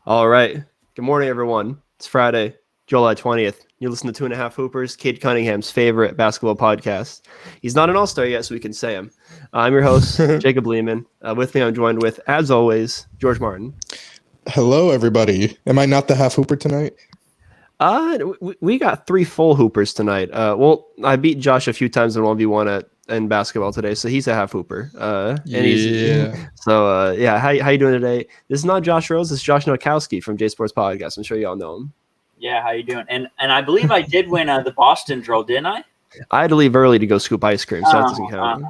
All right. Good morning, everyone. It's Friday, July 20th. You listen to Two and a Half Hoopers, Cade Cunningham's favorite basketball podcast. He's not an all-star yet, so we can say him. I'm your host, Jacob Lehman. With me, I'm joined with, as always, George Martin. Hello, everybody. Am I not the half hooper tonight? We got three full hoopers tonight. I beat Josh a few times in 1v1 in basketball today, so he's a half hooper. How you doing today? This is not Josh Rose. This is Josh Nowakowski from J Sports Podcast. I'm sure you all know him. Yeah, how you doing? And I believe I did win the Boston drill, didn't I? I had to leave early to go scoop ice cream, so that doesn't count.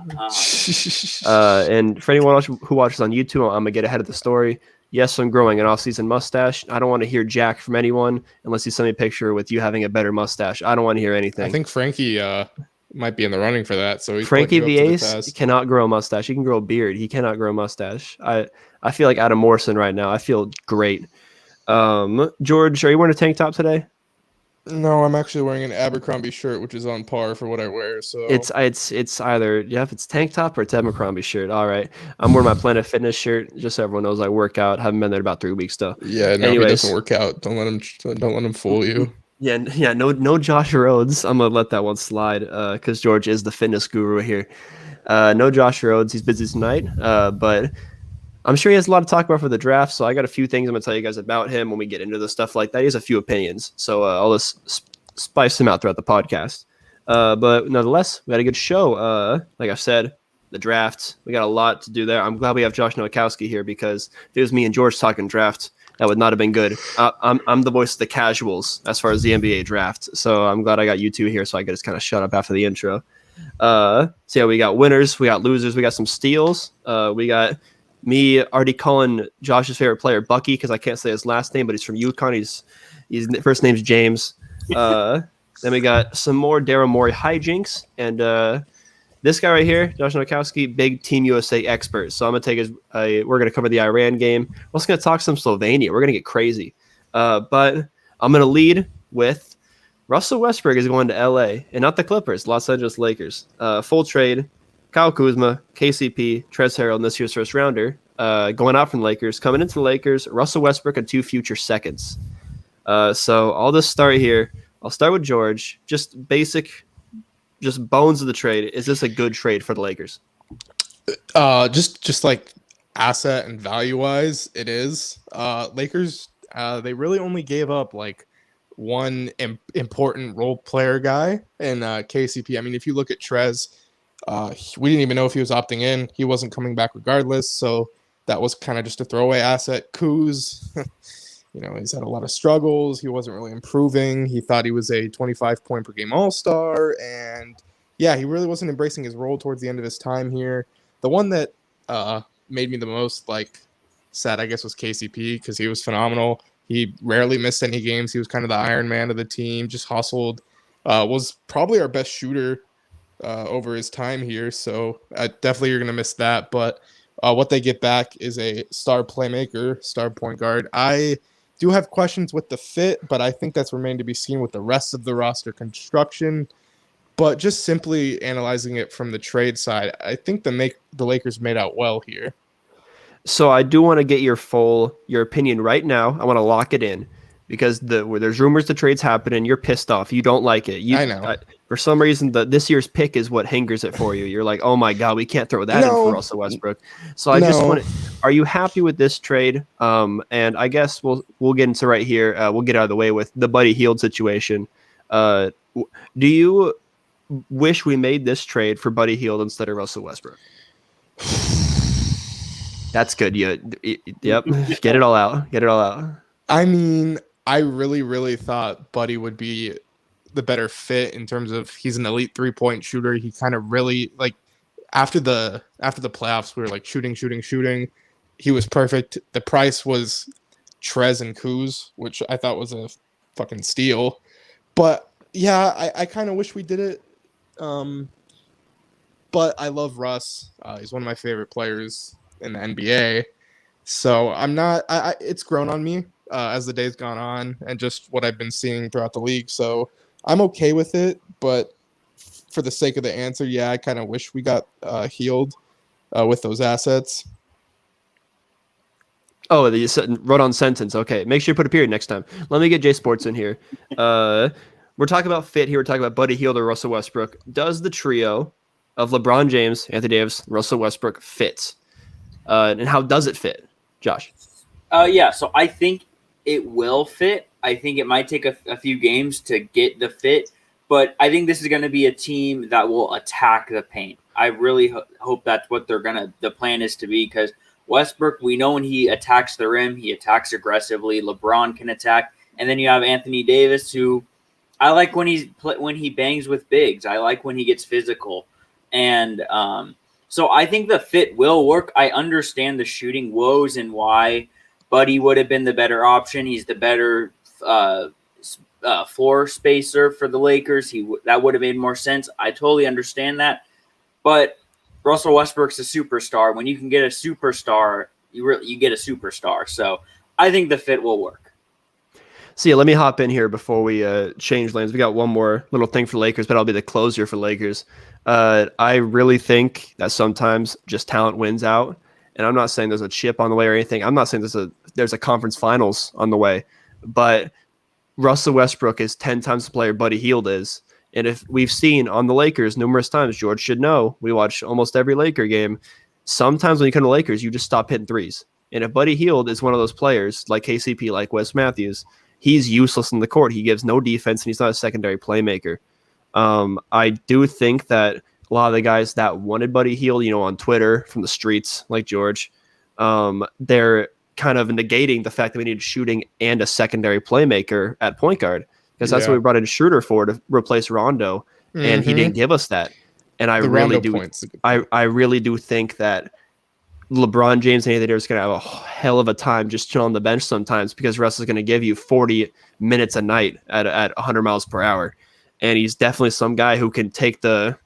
And for anyone who watches on YouTube, I'm gonna get ahead of the story. Yes, I'm growing an off-season mustache. I don't want to hear jack from anyone unless you send me a picture with you having a better mustache. I don't want to hear anything. I think Frankie might be in the running for that. So Frankie the Ace cannot grow a mustache. He can grow a beard. He cannot grow a mustache. I feel like Adam Morrison right now. I feel great. George, are you wearing a tank top today? No, I'm actually wearing an Abercrombie shirt, which is on par for what I wear. So it's either if it's tank top or it's Abercrombie shirt. All right, I'm wearing my Planet Fitness shirt. Just so everyone knows, I work out. Haven't been there about 3 weeks though. Yeah, no, he doesn't work out. Don't let him fool you. Yeah. No Josh Rhodes. I'm gonna let that one slide because George is the fitness guru here. No Josh Rhodes. He's busy tonight. But I'm sure he has a lot to talk about for the draft, so I got a few things I'm going to tell you guys about him when we get into the stuff like that. He has a few opinions, so I'll just spice him out throughout the podcast. But nonetheless, we had a good show. Like I've said, the draft, we got a lot to do there. I'm glad we have Josh Nowakowski here because if it was me and George talking draft, that would not have been good. I'm the voice of the casuals as far as the NBA draft, so I'm glad I got you two here so I could just kind of shut up after the intro. We got winners, we got losers, we got some steals, we got me already calling Josh's favorite player Bucky because I can't say his last name, but he's from UConn. His first name's James. Then we got some more Daryl Morey hijinks, and this guy right here, Josh Nowakowski, big Team USA expert. So I'm gonna take we're gonna cover the Iran game. We're also gonna talk some Slovenia. We're gonna get crazy, but I'm gonna lead with Russell Westbrook is going to LA and not the Clippers, Los Angeles Lakers. Full trade. Kyle Kuzma, KCP, Trez Harrell in this year's first rounder, going out from the Lakers, coming into the Lakers, Russell Westbrook and 2 future seconds. So I'll just start here. I'll start with George. Just bones of the trade. Is this a good trade for the Lakers? Just like asset and value wise, it is. Lakers, they really only gave up like one important role player guy in KCP. I mean, if you look at Trez, we didn't even know if he was opting in. He wasn't coming back regardless, so that was kind of just a throwaway asset. Kuz, he's had a lot of struggles. He wasn't really improving. He thought he was a 25-point per game all-star, and yeah, he really wasn't embracing his role towards the end of his time here. The one that made me the most sad, I guess, was KCP because he was phenomenal. He rarely missed any games. He was kind of the Iron Man of the team, just hustled. Was probably our best shooter over his time here, so definitely you're going to miss that, but what they get back is a star playmaker, star point guard. I do have questions with the fit, but I think that's remained to be seen with the rest of the roster construction, but just simply analyzing it from the trade side, I think the Lakers made out well here. So I do want to get your opinion right now. I want to lock it in because there's rumors the trade's happening. You're pissed off. You don't like it. I know. For some reason, this year's pick is what hangers it for you. You're like, oh my God, we can't throw that in for Russell Westbrook. So I just want to, are you happy with this trade? And I guess we'll get into right here. We'll get out of the way with the Buddy Hield situation. Do you wish we made this trade for Buddy Hield instead of Russell Westbrook? That's good. Yep. Get it all out. I mean, I really, really thought Buddy would be the better fit in terms of he's an elite 3-point shooter. He kind of really after the playoffs, we were shooting. He was perfect. The price was Trez and Kuz, which I thought was a fucking steal. But yeah, I kind of wish we did it. But I love Russ. He's one of my favorite players in the NBA. So I'm not. It's grown on me as the day's gone on, and just what I've been seeing throughout the league. So I'm okay with it, but for the sake of the answer, yeah, I kind of wish we got Hield with those assets. Oh, you wrote on sentence. Okay, make sure you put a period next time. Let me get J Sports in here. We're talking about fit here. We're talking about Buddy Hield or Russell Westbrook. Does the trio of LeBron James, Anthony Davis, Russell Westbrook fit? And how does it fit, Josh? Yeah, so I think it will fit. I think it might take a few games to get the fit, but I think this is going to be a team that will attack the paint. I really hope that's what the plan is to be, because Westbrook, we know when he attacks the rim, he attacks aggressively. LeBron can attack, and then you have Anthony Davis, who I like when he bangs with bigs. I like when he gets physical, and so I think the fit will work. I understand the shooting woes and why Buddy would have been the better option. He's the better floor spacer for the Lakers. That would have made more sense. I totally understand that, but Russell Westbrook's a superstar. When you can get a superstar, you get a superstar. So I think the fit will work. So yeah, let me hop in here before we change lanes. We got one more little thing for Lakers, but I'll be the closer for Lakers. I really think that sometimes just talent wins out, and I'm not saying there's a chip on the way or anything. I'm not saying there's a conference finals on the way, but Russell Westbrook is 10 times the player Buddy Hield is. And if we've seen on the Lakers numerous times, George should know, we watch almost every Laker game. Sometimes when you come to Lakers, you just stop hitting threes. And if Buddy Hield is one of those players like KCP, like Wes Matthews, he's useless in the court. He gives no defense, and he's not a secondary playmaker. I do think that a lot of the guys that wanted Buddy Hield, on Twitter from the streets, like George, they're kind of negating the fact that we need shooting and a secondary playmaker at point guard, because that's what we brought in Schroeder for, to replace Rondo, and he didn't give us that. And I really do think that LeBron James and Anthony Davis are going to have a hell of a time just chilling on the bench sometimes, because Russ is going to give you 40 minutes a night at 100 miles per hour. And he's definitely some guy who can take the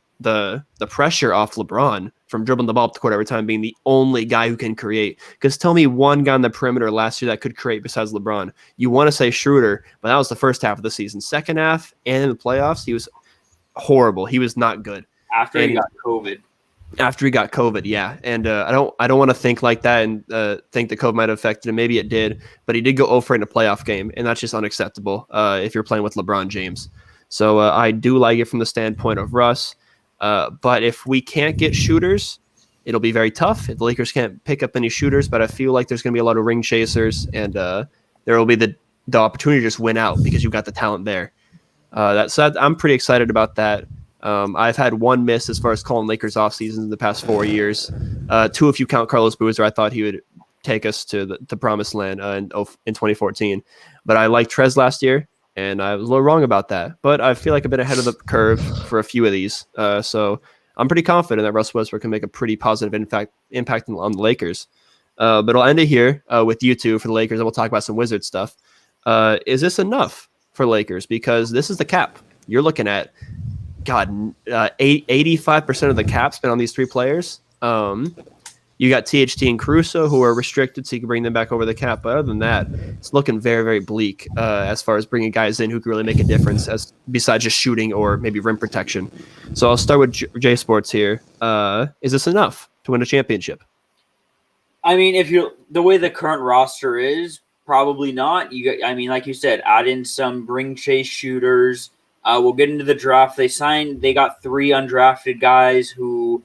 pressure off LeBron from dribbling the ball up the court every time, being the only guy who can create. Because tell me one guy on the perimeter last year that could create besides LeBron. You want to say Schroeder, but that was the first half of the season. Second half and in the playoffs, he was horrible. He was not good. After he got COVID, yeah. And I don't want to think like that and think that COVID might have affected him. Maybe it did, but he did go 0 in a playoff game, and that's just unacceptable if you're playing with LeBron James. So I do like it from the standpoint of Russ. But if we can't get shooters, it'll be very tough. If the Lakers can't pick up any shooters, but I feel like there's going to be a lot of ring chasers, and there will be the opportunity to just win out because you've got the talent there. So I'm pretty excited about that. I've had one miss as far as calling Lakers off seasons in the past 4 years. Two, if you count Carlos Boozer, I thought he would take us to the promised land in 2014. But I liked Trez last year, and I was a little wrong about that. But I feel like I've been ahead of the curve for a few of these. So I'm pretty confident that Russ Westbrook can make a pretty positive impact on the Lakers. But I'll end it here with you two for the Lakers, and we'll talk about some Wizard stuff. Is this enough for Lakers? Because this is the cap. You're looking at 85% of the cap spent on these three players. You got THT and Caruso, who are restricted, so you can bring them back over the cap. But other than that, it's looking very, very bleak as far as bringing guys in who can really make a difference, besides just shooting or maybe rim protection. So I'll start with J Sports here. Is this enough to win a championship? I mean, the way the current roster is, probably not. Like you said, add in some ring chase shooters. We'll get into the draft. They got 3 undrafted guys who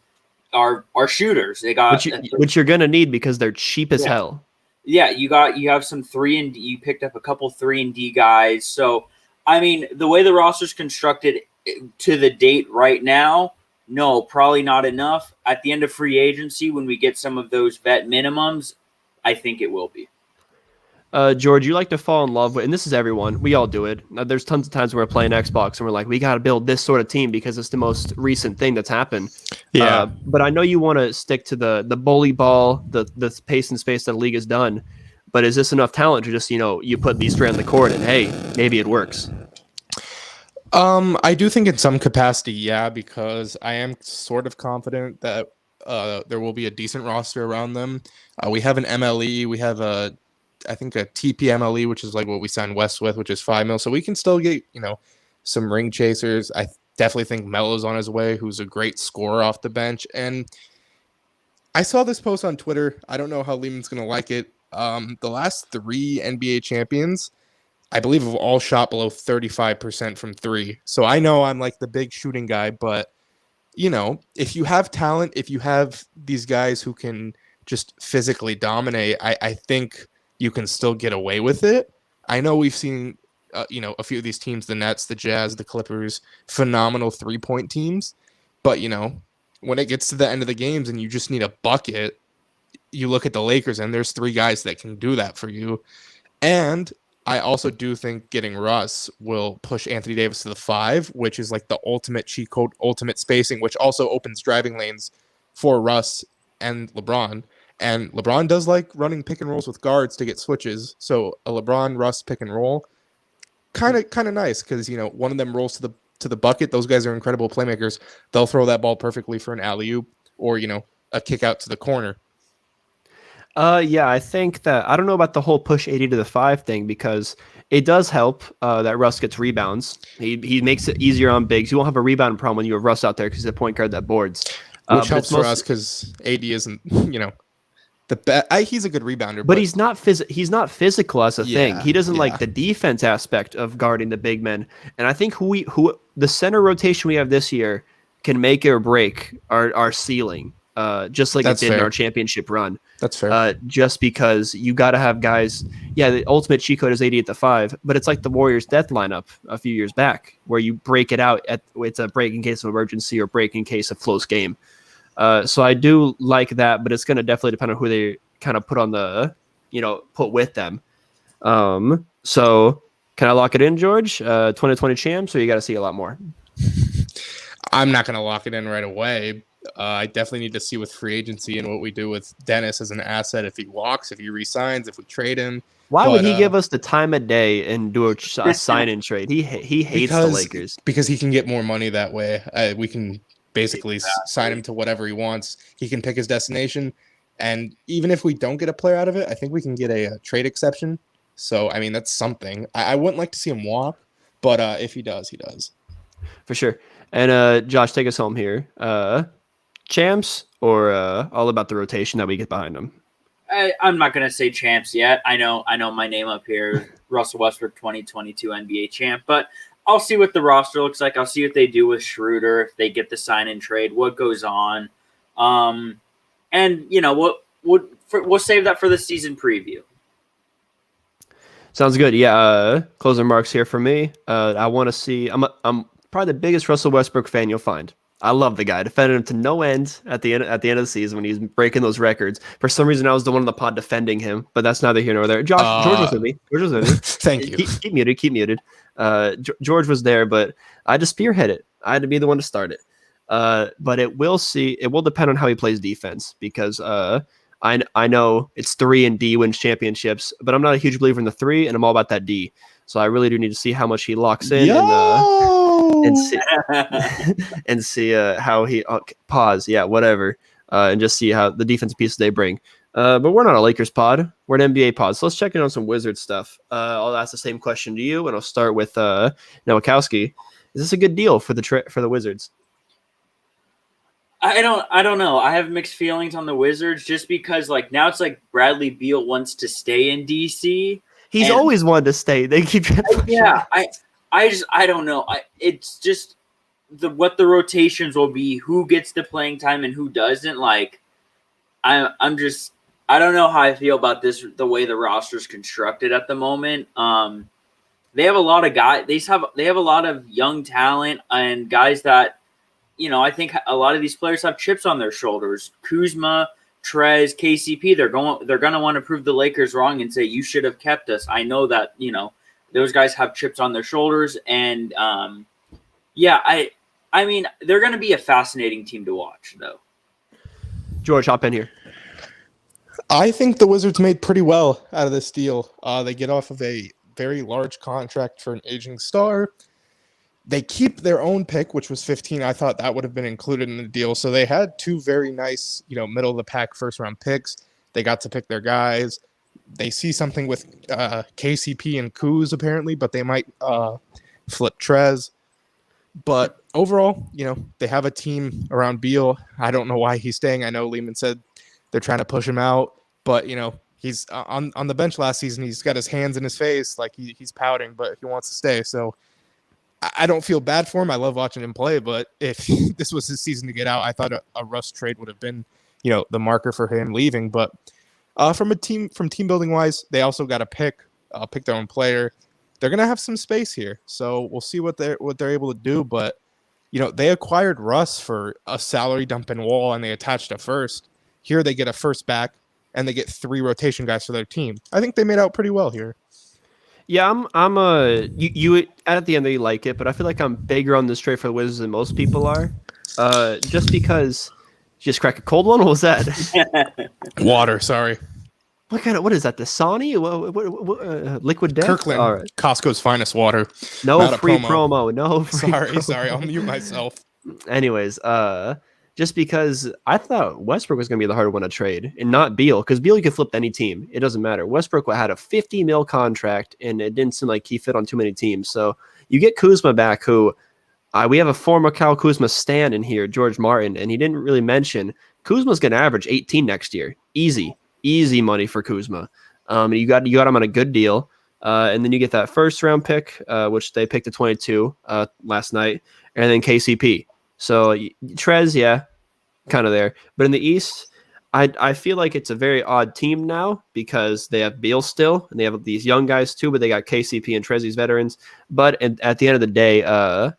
are shooters. They got which you're gonna need because they're cheap as hell. Yeah, you have some 3 and you picked up a couple 3-and-D guys. So I mean, the way the roster's constructed to the date right now, no, probably not enough. At the end of free agency, when we get some of those vet minimums, I think it will be. George, you like to fall in love with, and this is everyone, we all do it. There's tons of times when we're playing Xbox and we're like, we got to build this sort of team because it's the most recent thing that's happened. Yeah. But I know you want to stick to the bully ball, the pace and space that the league has done. But is this enough talent to just, you put these 3 on the court and hey, maybe it works? I do think in some capacity, yeah, because I am sort of confident that there will be a decent roster around them. We have an MLE, we have I think a TPMLE, which is like what we signed West with, which is $5 million. So we can still get, some ring chasers. I definitely think Melo's on his way, who's a great scorer off the bench. And I saw this post on Twitter. I don't know how Lehman's going to like it. The last 3 NBA champions, I believe, have all shot below 35% from 3. So I know I'm like the big shooting guy, but if you have talent, if you have these guys who can just physically dominate, I think you can still get away with it. I know we've seen, a few of these teams, the Nets, the Jazz, the Clippers, phenomenal 3-point teams. But, when it gets to the end of the games and you just need a bucket, you look at the Lakers and there's 3 guys that can do that for you. And I also do think getting Russ will push Anthony Davis to the 5, which is like the ultimate cheat code, ultimate spacing, which also opens driving lanes for Russ and LeBron. And LeBron does like running pick and rolls with guards to get switches. So a LeBron Russ pick and roll, kind of nice because one of them rolls to the bucket. Those guys are incredible playmakers. They'll throw that ball perfectly for an alley-oop or a kick out to the corner. Yeah, I think that I don't know about the whole push 80 to the 5 thing because it does help that Russ gets rebounds. He makes it easier on bigs. You won't have a rebound problem when you have Russ out there because he's a point guard that boards. Which helps for us because AD isn't, the best. He's a good rebounder, but he's not he's not physical as a thing. He doesn't like the defense aspect of guarding the big men. And I think who the center rotation we have this year can make or break our ceiling. Just like it did in our championship run. That's fair. Just because you got to have guys. Yeah, the ultimate cheat code is 80 at the 5, but it's like the Warriors' death lineup a few years back, where you break it out. It's a break in case of emergency or break in case of close game. So I do like that, but it's going to definitely depend on who they kind of put on the, put with them. So can I lock it in, George? 2020 champs, or you got to see a lot more? I'm not going to lock it in right away. I definitely need to see with free agency and what we do with Dennis as an asset. If he walks, if he resigns, if we trade him. Why would he give us the time of day and do a sign-in trade? He hates the Lakers. Because he can get more money that way. We can basically sign him to whatever he wants. He can pick his destination. And even if we don't get a player out of it, I think we can get a trade exception. So, I mean, that's something. I wouldn't like to see him walk, but if he does, he does. For sure. And Josh, take us home here. Champs or all about the rotation that we get behind them? I'm not going to say champs yet. I know my name up here, Russell Westbrook, 2022 NBA champ, but I'll see what the roster looks like. I'll see what they do with Schroeder, if they get the sign-in trade, what goes on. And, we'll save that for the season preview. Sounds good. Yeah, closing remarks here for me. I want to see – I'm probably the biggest Russell Westbrook fan you'll find. I love the guy. Defended him to no end at the end of the season when he's breaking those records. For some reason, I was the one on the pod defending him, but that's neither here nor there. George was with me. Thank you. Keep muted. George was there, but I had to spearhead it. I had to be the one to start it. But it will depend on how he plays defense because I know it's 3 and D wins championships, but I'm not a huge believer in the 3, and I'm all about that D. So I really do need to see how much he locks in and see how he pause. Yeah, whatever. And just see how the defensive pieces they bring. But we're not a Lakers pod. We're an NBA pod. So let's check in on some Wizards stuff. I'll ask the same question to you, and I'll start with Nowakowski. Is this a good deal for the Wizards? I don't know. I have mixed feelings on the Wizards just because now it's like Bradley Beal wants to stay in DC. He's always wanted to stay. They keep I don't know. It's just what the rotations will be, who gets the playing time and who doesn't. I don't know how I feel about this, the way the roster's constructed at the moment. They have a lot of guys. They have a lot of young talent and guys that, I think a lot of these players have chips on their shoulders. Kuzma, Trez, KCP, they're going to want to prove the Lakers wrong and say, you should have kept us. I know that, those guys have chips on their shoulders. And, I mean, they're going to be a fascinating team to watch, though. George, hop in here. I think the Wizards made pretty well out of this deal. They get off of a very large contract for an aging star. They keep their own pick, which was 15. I thought that would have been included in the deal. So they had 2 very nice, middle of the pack first round picks. They got to pick their guys. They see something with KCP and Kuz apparently, but they might flip Trez. But overall, they have a team around Beal. I don't know why he's staying. I know Lehman said they're trying to push him out, but he he's on the bench last season. He's got his hands in his face, like he's pouting, but he wants to stay. So I don't feel bad for him. I love watching him play, but if this was his season to get out, I thought a Russ trade would have been, the marker for him leaving. But from team building wise, they also got to pick their own player. They're gonna have some space here, so we'll see what they're able to do. But they acquired Russ for a salary dump and Wall, and they attached a first. Here they get a first back, and they get 3 rotation guys for their team. I think they made out pretty well here. Yeah, I'm you at the end you like it, but I feel like I'm bigger on this trade for the Wizards than most people are. Just because, just crack a cold one. What was that? Water, sorry. What is that? Dasani? What, liquid death? Kirkland, All right. Costco's finest water. No Not a free promo. No free Sorry, I'll mute myself. Anyways, just because I thought Westbrook was going to be the harder one to trade and not Beal, because Beal you can flip to any team. It doesn't matter. Westbrook had a $50 million contract, and it didn't seem like he fit on too many teams. So you get Kuzma back, who we have a former Kyle Kuzma stand in here, George Martin, and he didn't really mention Kuzma's going to average 18 next year. Easy money for Kuzma. You got him on a good deal. And then you get that first round pick, which they picked at 22 last night, and then KCP. So Trez, yeah, kind of there. But in the East, I feel like it's a very odd team now because they have Beal still, and they have these young guys too, but they got KCP and Trez, these veterans. But at the end of the day,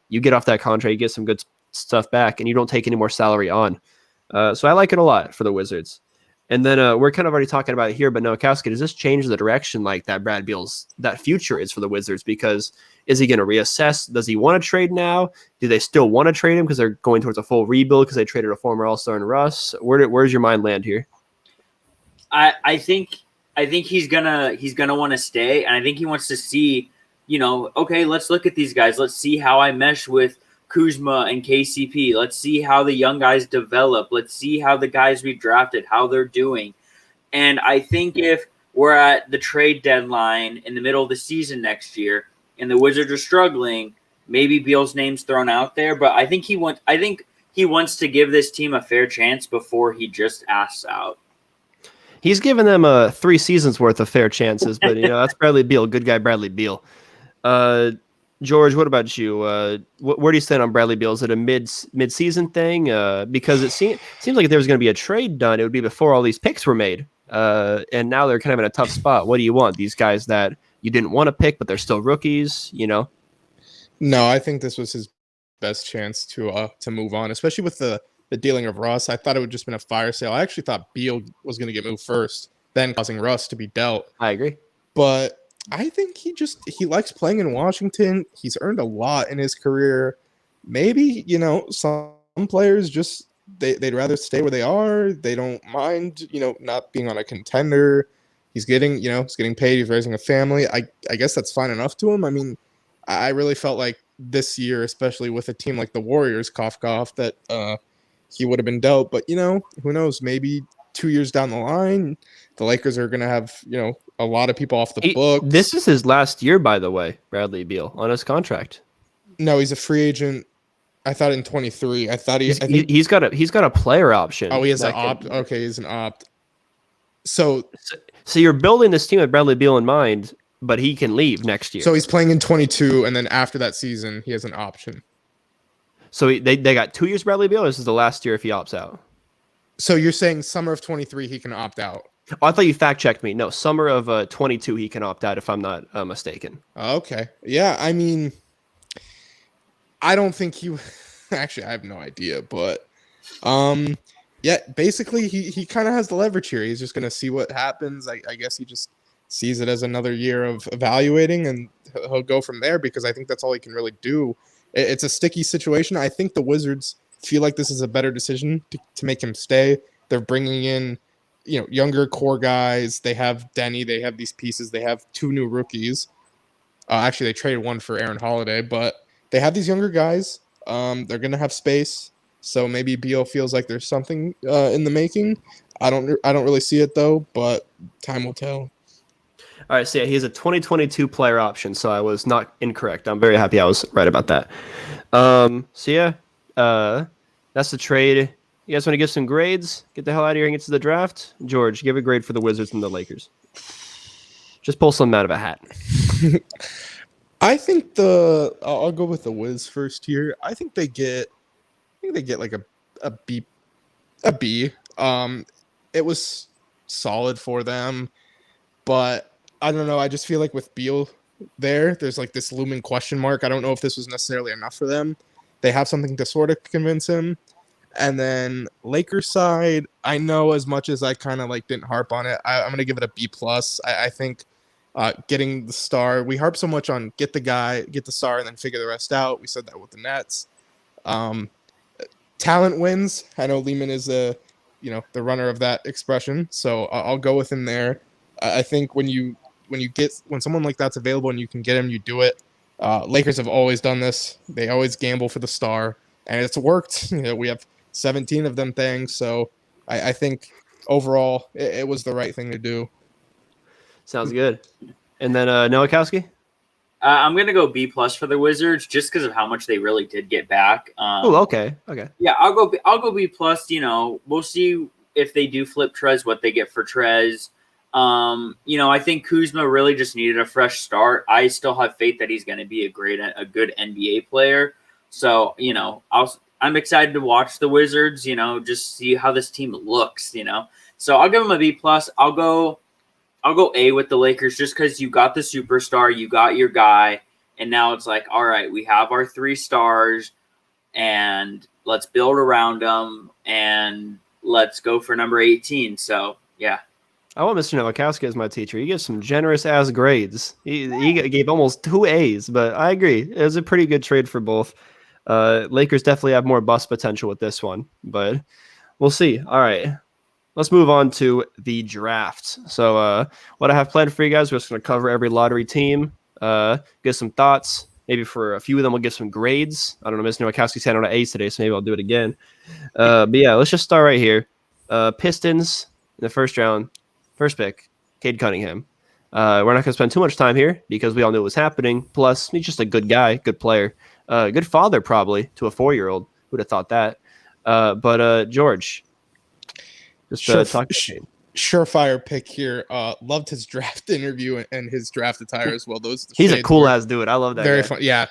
you get off that contract, you get some good stuff back, and you don't take any more salary on. So I like it a lot for the Wizards. And then we're kind of already talking about it here, but Nowakowski, does this change the direction like that future is for the Wizards? Because is he going to reassess? Does he want to trade now? Do they still want to trade him because they're going towards a full rebuild because they traded a former All-Star in Russ? Where's your mind land here? I think he's gonna want to stay, and I think he wants to see, okay, let's look at these guys. Let's see how I mesh with Kuzma and KCP. Let's see how the young guys develop. Let's see how the guys we drafted, how they're doing. And I think if we're at the trade deadline in the middle of the season next year and the Wizards are struggling, maybe Beal's name's thrown out there, but I think he wants to give this team a fair chance before he just asks out. He's given them 3 seasons worth of fair chances, but that's Bradley Beal, good guy Bradley Beal. George, what about you? Where do you stand on Bradley Beal? Is it a mid-season thing? Because it seems like if there was going to be a trade done, it would be before all these picks were made. And now they're kind of in a tough spot. What do you want? These guys that you didn't want to pick, but they're still rookies, No, I think this was his best chance to move on, especially with the dealing of Russ. I thought it would just been a fire sale. I actually thought Beal was going to get moved first, then causing Russ to be dealt. I agree. But I think he likes playing in Washington. He's earned a lot in his career. Maybe, some players just they'd rather stay where they are. They don't mind, not being on a contender. He's getting paid. He's raising a family. I guess that's fine enough to him. I mean, I really felt like this year, especially with a team like the Warriors, cough, that he would have been dealt. But, who knows? Maybe 2 years down the line, the Lakers are going to have, a lot of people off the books. This is his last year, by the way, Bradley Beal, on his contract. No, he's a free agent. I thought in 23. I thought he's got a player option. Oh, he has an opt. Okay, he's an opt. So you're building this team with Bradley Beal in mind, but he can leave next year. So he's playing in 22, and then after that season, he has an option. So they got 2 years Bradley Beal, or this is the last year if he opts out? So you're saying summer of 23 he can opt out? Oh, I thought you fact-checked me. No, summer of 22 he can opt out if I'm not mistaken. Okay. Yeah, I mean, I don't think he – actually, I have no idea. But, yeah, basically he kind of has the leverage here. He's just going to see what happens. I guess he just sees it as another year of evaluating, and he'll go from there because I think that's all he can really do. It's a sticky situation. I think the Wizards feel like this is a better decision to make him stay. They're bringing in – younger core guys. They have Denny. They have these pieces. They have 2 new rookies. Actually, they traded one for Aaron Holiday, but they have these younger guys. They're going to have space. So maybe Beal feels like there's something in the making. I don't really see it though, but time will tell. All right, so yeah, he has a 2022 player option, so I was not incorrect. I'm very happy I was right about that. So yeah, that's the trade. You guys want to give some grades? Get the hell out of here and get to the draft. George, give a grade for the Wizards and the Lakers. Just pull something out of a hat. I think I'll go with the Wiz first here. I think they get like a B. It was solid for them, but I don't know. I just feel like with Beal there's like this looming question mark. I don't know if this was necessarily enough for them. They have something to sort of convince him. And then Lakers side, I know as much as I kind of like didn't harp on it, I'm gonna give it a B plus. I think getting the star, we harp so much on get the star, and then figure the rest out. We said that with the Nets. Talent wins. I know Lehman is the runner of that expression, so I'll go with him there. I think when someone like that's available and you can get him, you do it. Lakers have always done this. They always gamble for the star, and it's worked. We have 17 of them things, so I think overall it was the right thing to do. Sounds good. And then Nowakowski? I'm gonna go B plus for the Wizards just because of how much they really did get back. Oh, okay. Yeah, I'll go B plus. We'll see if they do flip Trez, what they get for Trez. I think Kuzma really just needed a fresh start. I still have faith that he's going to be a good NBA player. So I'm excited to watch the Wizards. Just see how this team looks. So I'll give them a B plus. I'll go A with the Lakers just because you got the superstar, you got your guy, and now it's like, all right, we have our 3 stars, and let's build around them, and let's go for number 18. So yeah. I want Mr. Nowakowski as my teacher. He gives some generous ass grades. He gave almost 2 A's, but I agree. It was a pretty good trade for both. Lakers definitely have more bust potential with this one, but we'll see. All right. Let's move on to the draft. So what I have planned for you guys, we're just going to cover every lottery team, get some thoughts. Maybe for a few of them, we'll give some grades. I don't know, Mr. Nowakowski's had on an A's today, so maybe I'll do it again. But yeah, let's just start right here. Pistons in the first round. First pick, Cade Cunningham. We're not going to spend too much time here because we all knew it was happening. Plus, he's just a good guy, good player, good father probably to a 4-year-old. Who'd have thought that? But George, just talk to Cade. Surefire pick here. Loved his draft interview and his draft attire as well. He's a cool ass dude. I love that. Very guy. fun. Yeah,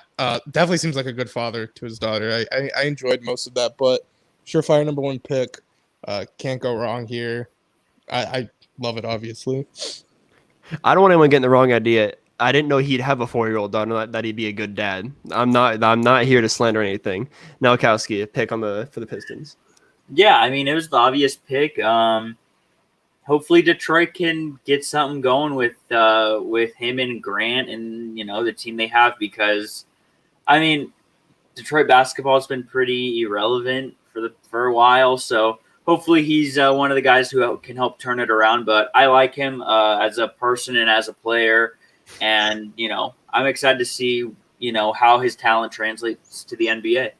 definitely seems like a good father to his daughter. I enjoyed most of that. But surefire number 1 pick. Can't go wrong here. I love it, obviously. I don't want anyone getting the wrong idea. I didn't know he'd have a 4-year-old daughter, that he'd be a good dad. I'm not here to slander anything. Nowakowski, a pick for the Pistons. Yeah, I mean, it was the obvious pick. Hopefully Detroit can get something going with him and Grant and the team they have, because I mean, Detroit basketball has been pretty irrelevant for a while, so hopefully he's one of the guys who can help turn it around. But I like him as a person and as a player, and I'm excited to see how his talent translates to the NBA.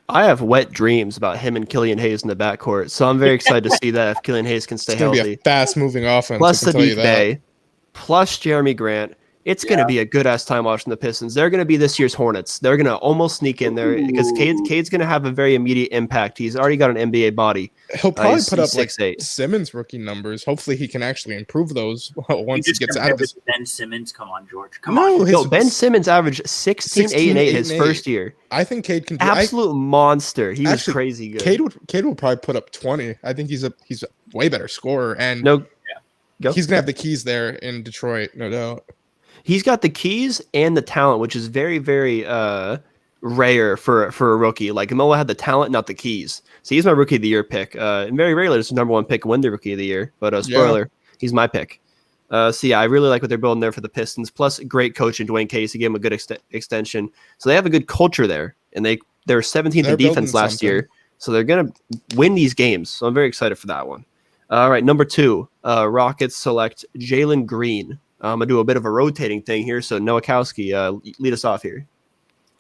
I have wet dreams about him and Killian Hayes in the backcourt, so I'm very excited to see that if Killian Hayes can stay healthy. It's going to be a fast-moving offense. Plus Sadiq Bey, plus Jeremy Grant. It's going to be a good-ass time watching the Pistons. They're going to be this year's Hornets. They're going to almost sneak in there because Cade's going to have a very immediate impact. He's already got an NBA body. He'll probably put up 6'8". Simmons rookie numbers. Hopefully he can actually improve those once he gets out of this. Ben Simmons, come on, George. Come on. No, Ben Simmons averaged 16, 8, and 8 his first year. I think Cade can do absolute monster. He was crazy good. Cade will probably put up 20. I think he's a way better scorer, and he's gonna have the keys there in Detroit, no doubt. He's got the keys and the talent, which is very, very rare for a rookie. Like Noah had the talent, not the keys. So he's my rookie of the year pick. And very rarely does the number 1 pick win the rookie of the year. But spoiler, he's my pick. So yeah, I really like what they're building there for the Pistons. Plus, great coach in Dwayne Casey gave him a good extension. So they have a good culture there, and they were 17th in defense last year. So they're gonna win these games. So I'm very excited for that one. All right, number 2, Rockets select Jalen Green. I'm going to do a bit of a rotating thing here. So Nowakowski, lead us off here.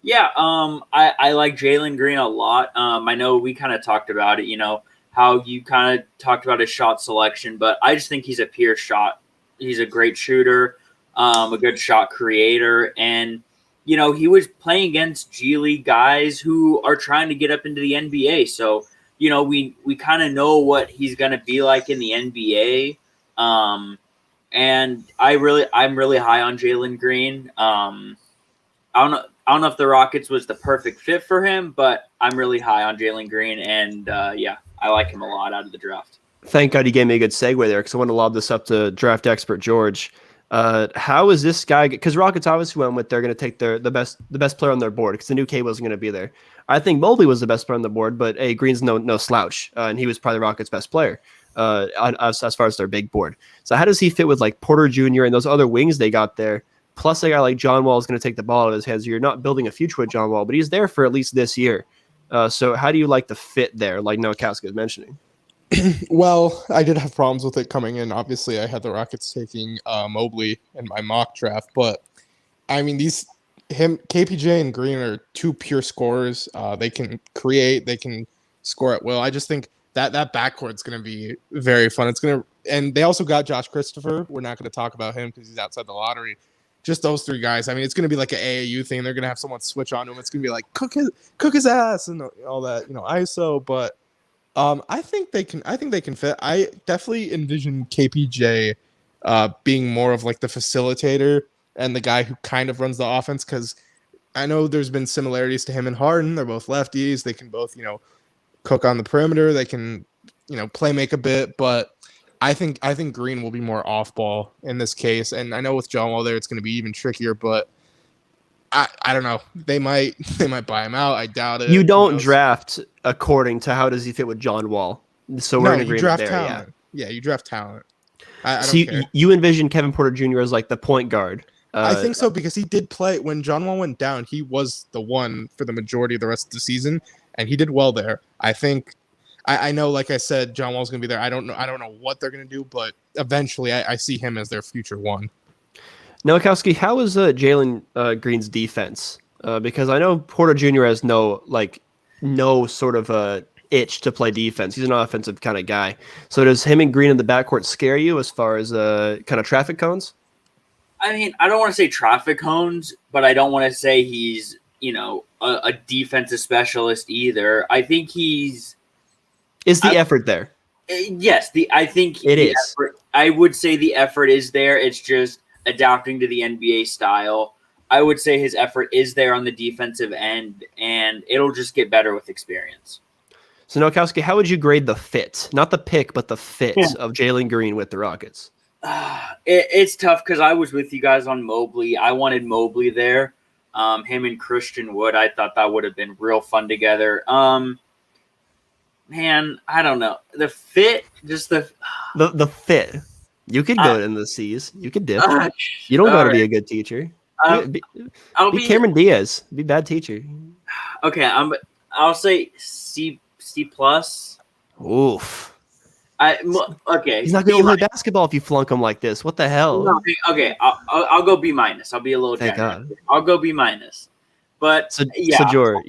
Yeah, I like Jalen Green a lot. I know we kind of talked about it, how you kind of talked about his shot selection, but I just think he's a pure shot. He's a great shooter, a good shot creator. And, he was playing against G League guys who are trying to get up into the NBA. So, we kind of know what he's going to be like in the NBA. and I'm really high on Jalen Green. I don't know if the Rockets was the perfect fit for him, but I'm really high on Jalen Green, and I like him a lot out of the draft. Thank God you gave me a good segue there because I want to lob this up to draft expert George. How is this guy? Because Rockets obviously went with they're going to take the best player on their board because the new K wasn't going to be there. I think Mobley was the best player on the board, but hey, Green's no slouch, and he was probably the Rockets' best player as far as their big board. So how does he fit with like Porter Jr. and those other wings they got there? Plus, a guy like John Wall is going to take the ball out of his hands. You're not building a future with John Wall, but he's there for at least this year. So how do you like the fit there, like Nowakowski was mentioning? Well, I did have problems with it coming in. Obviously, I had the Rockets taking Mobley in my mock draft, but I mean, KPJ and Green are two pure scorers. They can create, they can score at will. I just think that backcourt's going to be very fun. And they also got Josh Christopher. We're not going to talk about him because he's outside the lottery. Just those three guys. I mean, it's going to be like an AAU thing. They're going to have someone switch on him. It's going to be like cook his ass and all that, ISO. But I think they can fit. I definitely envision KPJ being more of like the facilitator and the guy who kind of runs the offense, because I know there's been similarities to him and Harden. They're both lefties. They can both, cook on the perimeter. They can, play make a bit, but I think Green will be more off ball in this case. And I know with John Wall there, it's going to be even trickier, but I don't know. They might buy him out. I doubt it. You don't draft according to how does he fit with John Wall. So we're in agreement draft there. Talent. Yeah, you draft talent. I So don't care. you envision Kevin Porter Jr. as like the point guard. I think so, because he did play when John Wall went down. He was the one for the majority of the rest of the season, and he did well there. I think. I know, like I said, John Wall's going to be there. I don't know what they're going to do, but eventually, I see him as their future one. Nowakowski, how is Jalen Green's defense? Because I know Porter Jr. has no sort of itch to play defense. He's an offensive kind of guy. So does him and Green in the backcourt scare you as far as kind of traffic cones? I mean, I don't want to say traffic cones, but I don't want to say he's, a defensive specialist either. I think he's... Is the effort there? Yes, I think it is. Effort, I would say the effort is there. It's just adapting to the NBA style. I would say his effort is there on the defensive end, and it'll just get better with experience. So, Nowakowski, how would you grade the fit? Not the pick, but the fit of Jalen Green with the Rockets? It's tough because I was with you guys on Mobley. I wanted Mobley there. Him and Christian Wood, I thought that would have been real fun together. Man, I don't know. The fit, just the fit. You could go in the C's. You could dip. You don't got to be a good teacher. Be Cameron Diaz. Be a bad teacher. Okay, I'll say C plus. Oof. Okay. He's not going to play basketball if you flunk him like this. What the hell? No, okay, I'll go B minus. I'll be a little Thank generous. God. I'll go B minus. But so George,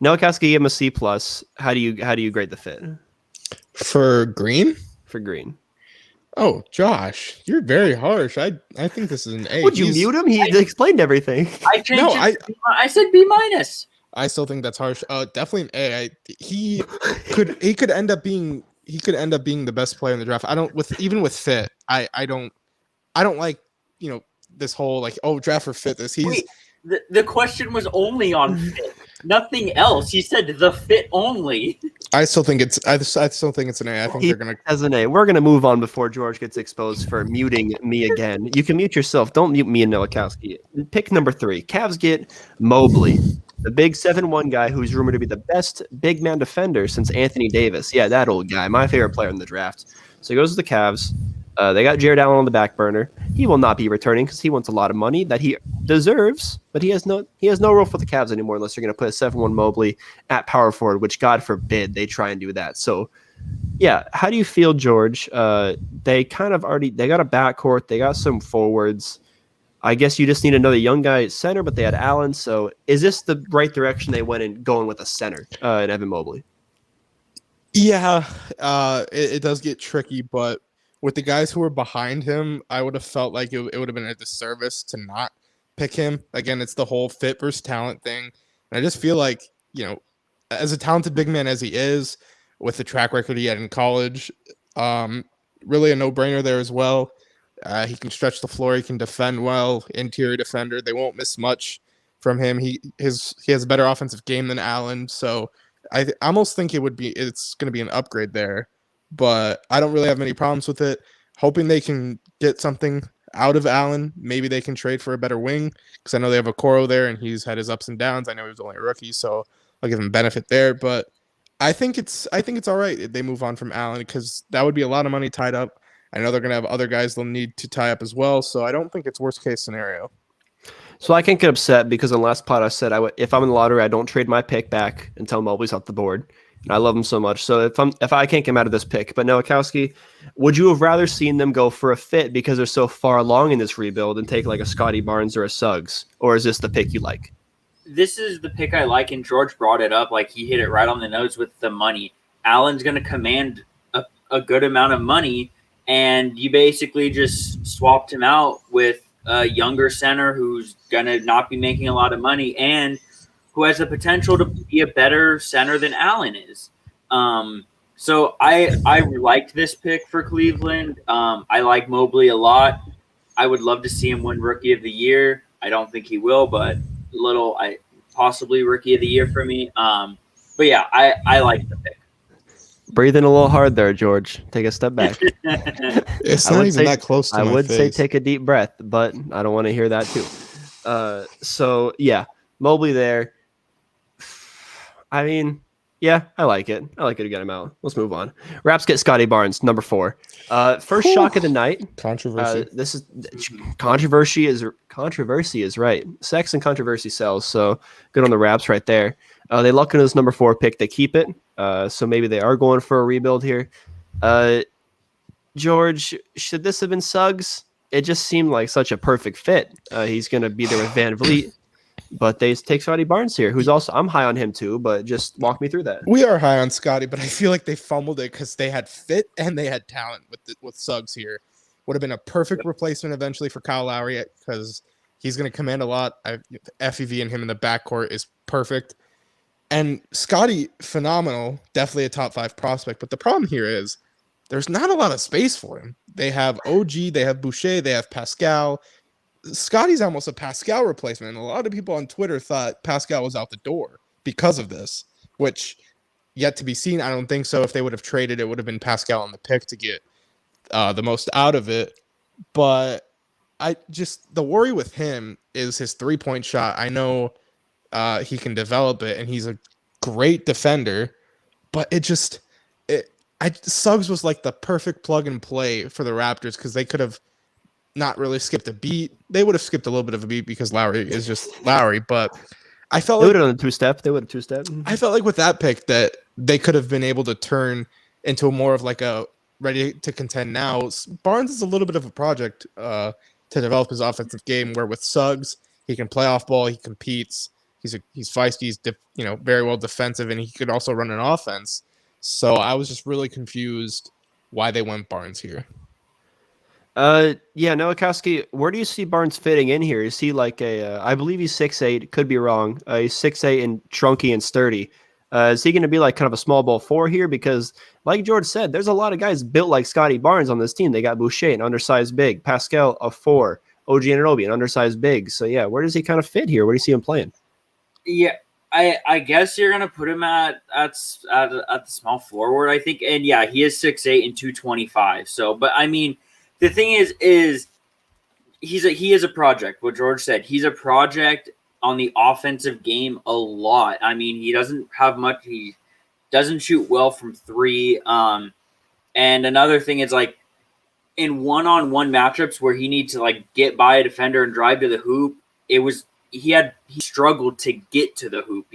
Nowakowski gave him a C plus. How do you grade the fit for Green? For Green. Oh, Josh, you're very harsh. I think this is an A. Would you mute him? He explained everything. I changed I said B minus. I still think that's harsh. Definitely an A. He could end up being the best player in the draft. Even with fit. I don't like this whole draft for fitness. The question was only on fit, nothing else. He said the fit only. I still think it's an A. I think they're gonna as an A. We're gonna move on before George gets exposed for muting me again. You can mute yourself. Don't mute me and Nowakowski. Pick number 3. Cavs get Mobley, the big 7'1" guy who's rumored to be the best big man defender since Anthony Davis. Yeah, that old guy, my favorite player in the draft. So he goes to the Cavs. They got Jared Allen on the back burner. He will not be returning because he wants a lot of money that he deserves, but he has no role for the Cavs anymore unless you're going to put a 7'1" Mobley at power forward, which God forbid they try and do that. So, yeah, how do you feel, George? They kind of they got a backcourt. They got some forwards. I guess you just need another young guy at center, but they had Allen. So is this the right direction they went in going with a center in Evan Mobley? Yeah, it does get tricky, but with the guys who were behind him, I would have felt like it would have been a disservice to not pick him. Again, it's the whole fit versus talent thing. And I just feel like, as a talented big man as he is, with the track record he had in college, really a no-brainer there as well. He can stretch the floor. He can defend well. Interior defender. They won't miss much from him. He has a better offensive game than Allen. So I almost think it's going to be an upgrade there. But I don't really have many problems with it. Hoping they can get something out of Allen. Maybe they can trade for a better wing because I know they have a Okoro there and he's had his ups and downs. I know he was only a rookie, so I'll give him benefit there. But I think it's all right if they move on from Allen because that would be a lot of money tied up. I know they're going to have other guys they'll need to tie up as well, so I don't think it's worst case scenario. So I can't get upset because in the last pod I said if I'm in the lottery, I don't trade my pick back until Mobley's off the board. And I love him so much. So if I can't get him out of this pick, but Nowakowski, would you have rather seen them go for a fit because they're so far along in this rebuild and take like a Scotty Barnes or a Suggs, or is this the pick you like? This is the pick I like, and George brought it up. Like, he hit it right on the nose with the money. Allen's going to command a good amount of money, and you basically just swapped him out with a younger center who's going to not be making a lot of money and who has the potential to be a better center than Allen is. So I liked this pick for Cleveland. I like Mobley a lot. I would love to see him win Rookie of the Year. I don't think he will, but possibly Rookie of the Year for me. But yeah, I like the pick. Breathing a little hard there, George. Take a step back. It's not even that close to I my would say face. take a deep breath, but I don't want to hear that too. So yeah, Mobley there. I mean, yeah, I like it. I like it to get him out. Let's move on. Raps get Scotty Barnes, number 4. First shock of the night. Controversy. This is controversy is right. Sex and controversy sells. So good on the Raps right there. They luck into this number 4 pick. They keep it. So maybe they are going for a rebuild here. George, should this have been Suggs? It just seemed like such a perfect fit. He's going to be there with Van Vliet. But they take Scotty Barnes here, who's also, I'm high on him too, but just walk me through that. We are high on Scotty, but I feel like they fumbled it because they had fit and they had talent with Suggs here. Would have been a perfect replacement eventually for Kyle Lowry because he's going to command a lot. FEV and him in the backcourt is perfect. And Scotty, phenomenal, definitely a top 5 prospect. But the problem here is there's not a lot of space for him. They have OG, they have Boucher, they have Pascal. Scotty's almost a Pascal replacement. And a lot of people on Twitter thought Pascal was out the door because of this, which yet to be seen. I don't think so. If they would have traded, it would have been Pascal on the pick to get the most out of it. But the worry with him is his 3-point shot. I know he can develop it and he's a great defender, but Suggs was like the perfect plug and play for the Raptors because they could have not really skipped a beat. They would have skipped a little bit of a beat because Lowry is just Lowry, but I felt they like would have done a 2-step. They would have 2-step. I felt like with that pick that they could have been able to turn into more of like a ready to contend now. Barnes is a little bit of a project to develop his offensive game, where with Suggs, he can play off ball, he competes, he's feisty, he's very well defensive, and he could also run an offense. So I was just really confused why they went Barnes here. Yeah, Nowakowski, where do you see Barnes fitting in here? Is he like I believe he's 6'8", could be wrong. He's 6'8" and chunky and sturdy. Is he going to be like kind of a small ball 4 here? Because like George said, there's a lot of guys built like Scotty Barnes on this team. They got Boucher, an undersized big, Pascal, a 4, OG Anunoby, an undersized big. So yeah, where does he kind of fit here? Where do you see him playing? Yeah, I guess you're gonna put him at the small forward, I think. And yeah, he is 6'8" and 225. So, but I mean, the thing is he is a project. What George said, he's a project on the offensive game a lot. I mean, he doesn't have much. He doesn't shoot well from 3. And another thing is like in one-on-one matchups where he needs to like get by a defender and drive to the hoop. He struggled to get to the hoop.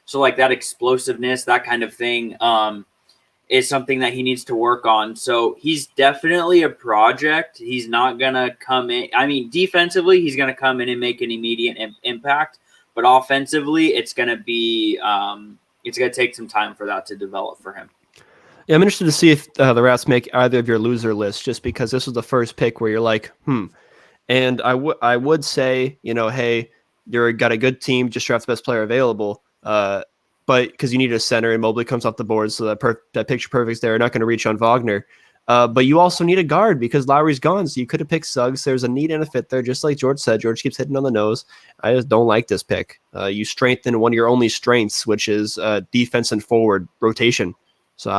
So like that explosiveness, that kind of thing. Is something that he needs to work on. So he's definitely a project. He's not going to come in. I mean, defensively, he's going to come in and make an immediate impact. But offensively, it's going to be it's going to take some time for that to develop for him. Yeah, I'm interested to see if the Rats make either of your loser lists, just because this was the first pick where you're like, And I would say, hey, you're got a good team, just draft the best player available. But because you need a center and Mobley comes off the board, so that picture perfect's there. Not going to reach on Wagner. But you also need a guard because Lowry's gone, so you could have picked Suggs. There's a need and a fit there, just like George said. George keeps hitting on the nose. I just don't like this pick. You strengthen one of your only strengths, which is defense and forward rotation. So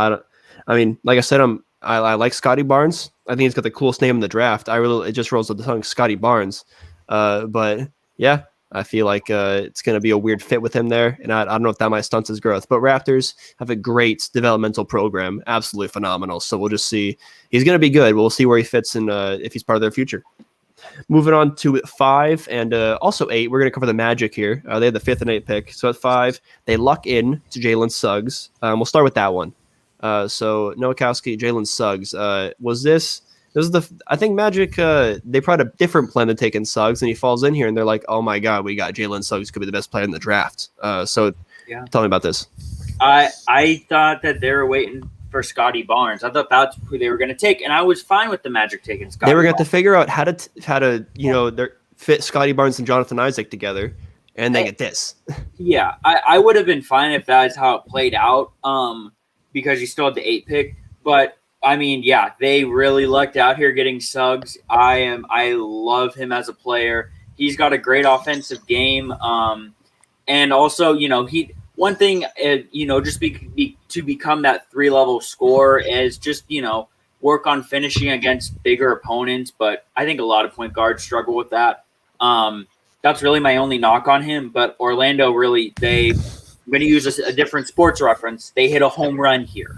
I mean, like I said, I like Scotty Barnes. I think he's got the coolest name in the draft. It just rolls with the tongue, Scotty Barnes. But yeah, I feel like it's going to be a weird fit with him there, and I don't know if that might stunt his growth. But Raptors have a great developmental program, absolutely phenomenal. So we'll just see. He's going to be good. We'll see where he fits in if he's part of their future. Moving on to 5 and also 8, we're going to cover the Magic here. They have the 5th and 8th pick. So at 5, they luck in to Jalen Suggs. We'll start with that one. So Nowakowski, Jalen Suggs. I think Magic, they probably had a different plan than taking Suggs, and he falls in here, and they're like, oh my God, we got Jalen Suggs, could be the best player in the draft. So tell me about this. I thought that they were waiting for Scotty Barnes. I thought that's who they were going to take, and I was fine with the Magic taking Scotty. They were going to figure out how to fit Scotty Barnes and Jonathan Isaac together, and they get this. Yeah, I would have been fine if that's how it played out, because you still had the 8 pick, but I mean, yeah, they really lucked out here getting Suggs. I love him as a player. He's got a great offensive game. And also, one thing, just to become that 3-level scorer is just, work on finishing against bigger opponents. But I think a lot of point guards struggle with that. That's really my only knock on him. But Orlando I'm going to use a different sports reference. They hit a home run here.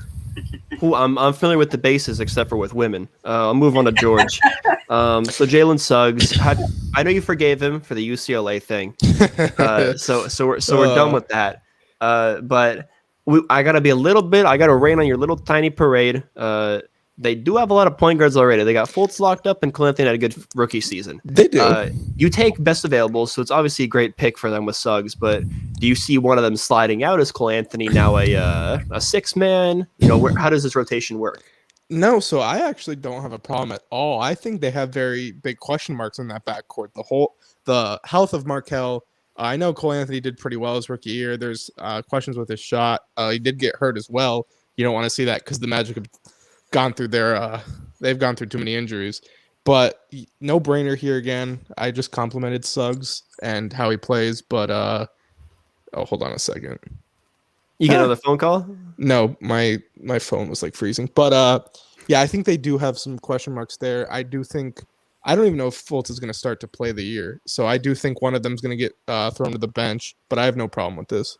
I'm familiar with the bases except for with women. I'll move on to George. So Jalen Suggs, I know you forgave him for the UCLA thing. So we're done with that. But I got to rain on your little tiny parade. They do have a lot of point guards already. They got Fultz locked up, and Clinton had a good rookie season. They do. You take best available, so it's obviously a great pick for them with Suggs. But do you see one of them sliding out as Cole Anthony now a 6-man? How does this rotation work? No, so I actually don't have a problem at all. I think they have very big question marks in that backcourt. The health of Markelle. I know Cole Anthony did pretty well his rookie year. There's questions with his shot. He did get hurt as well. You don't want to see that because the Magic have gone through they've gone through too many injuries. But no brainer here again. I just complimented Suggs and how he plays, but hold on a second. You get another phone call? No, my phone was like freezing. But yeah, I think they do have some question marks there. I don't even know if Fultz is going to start to play the year. So I do think one of them is going to get thrown to the bench, but I have no problem with this.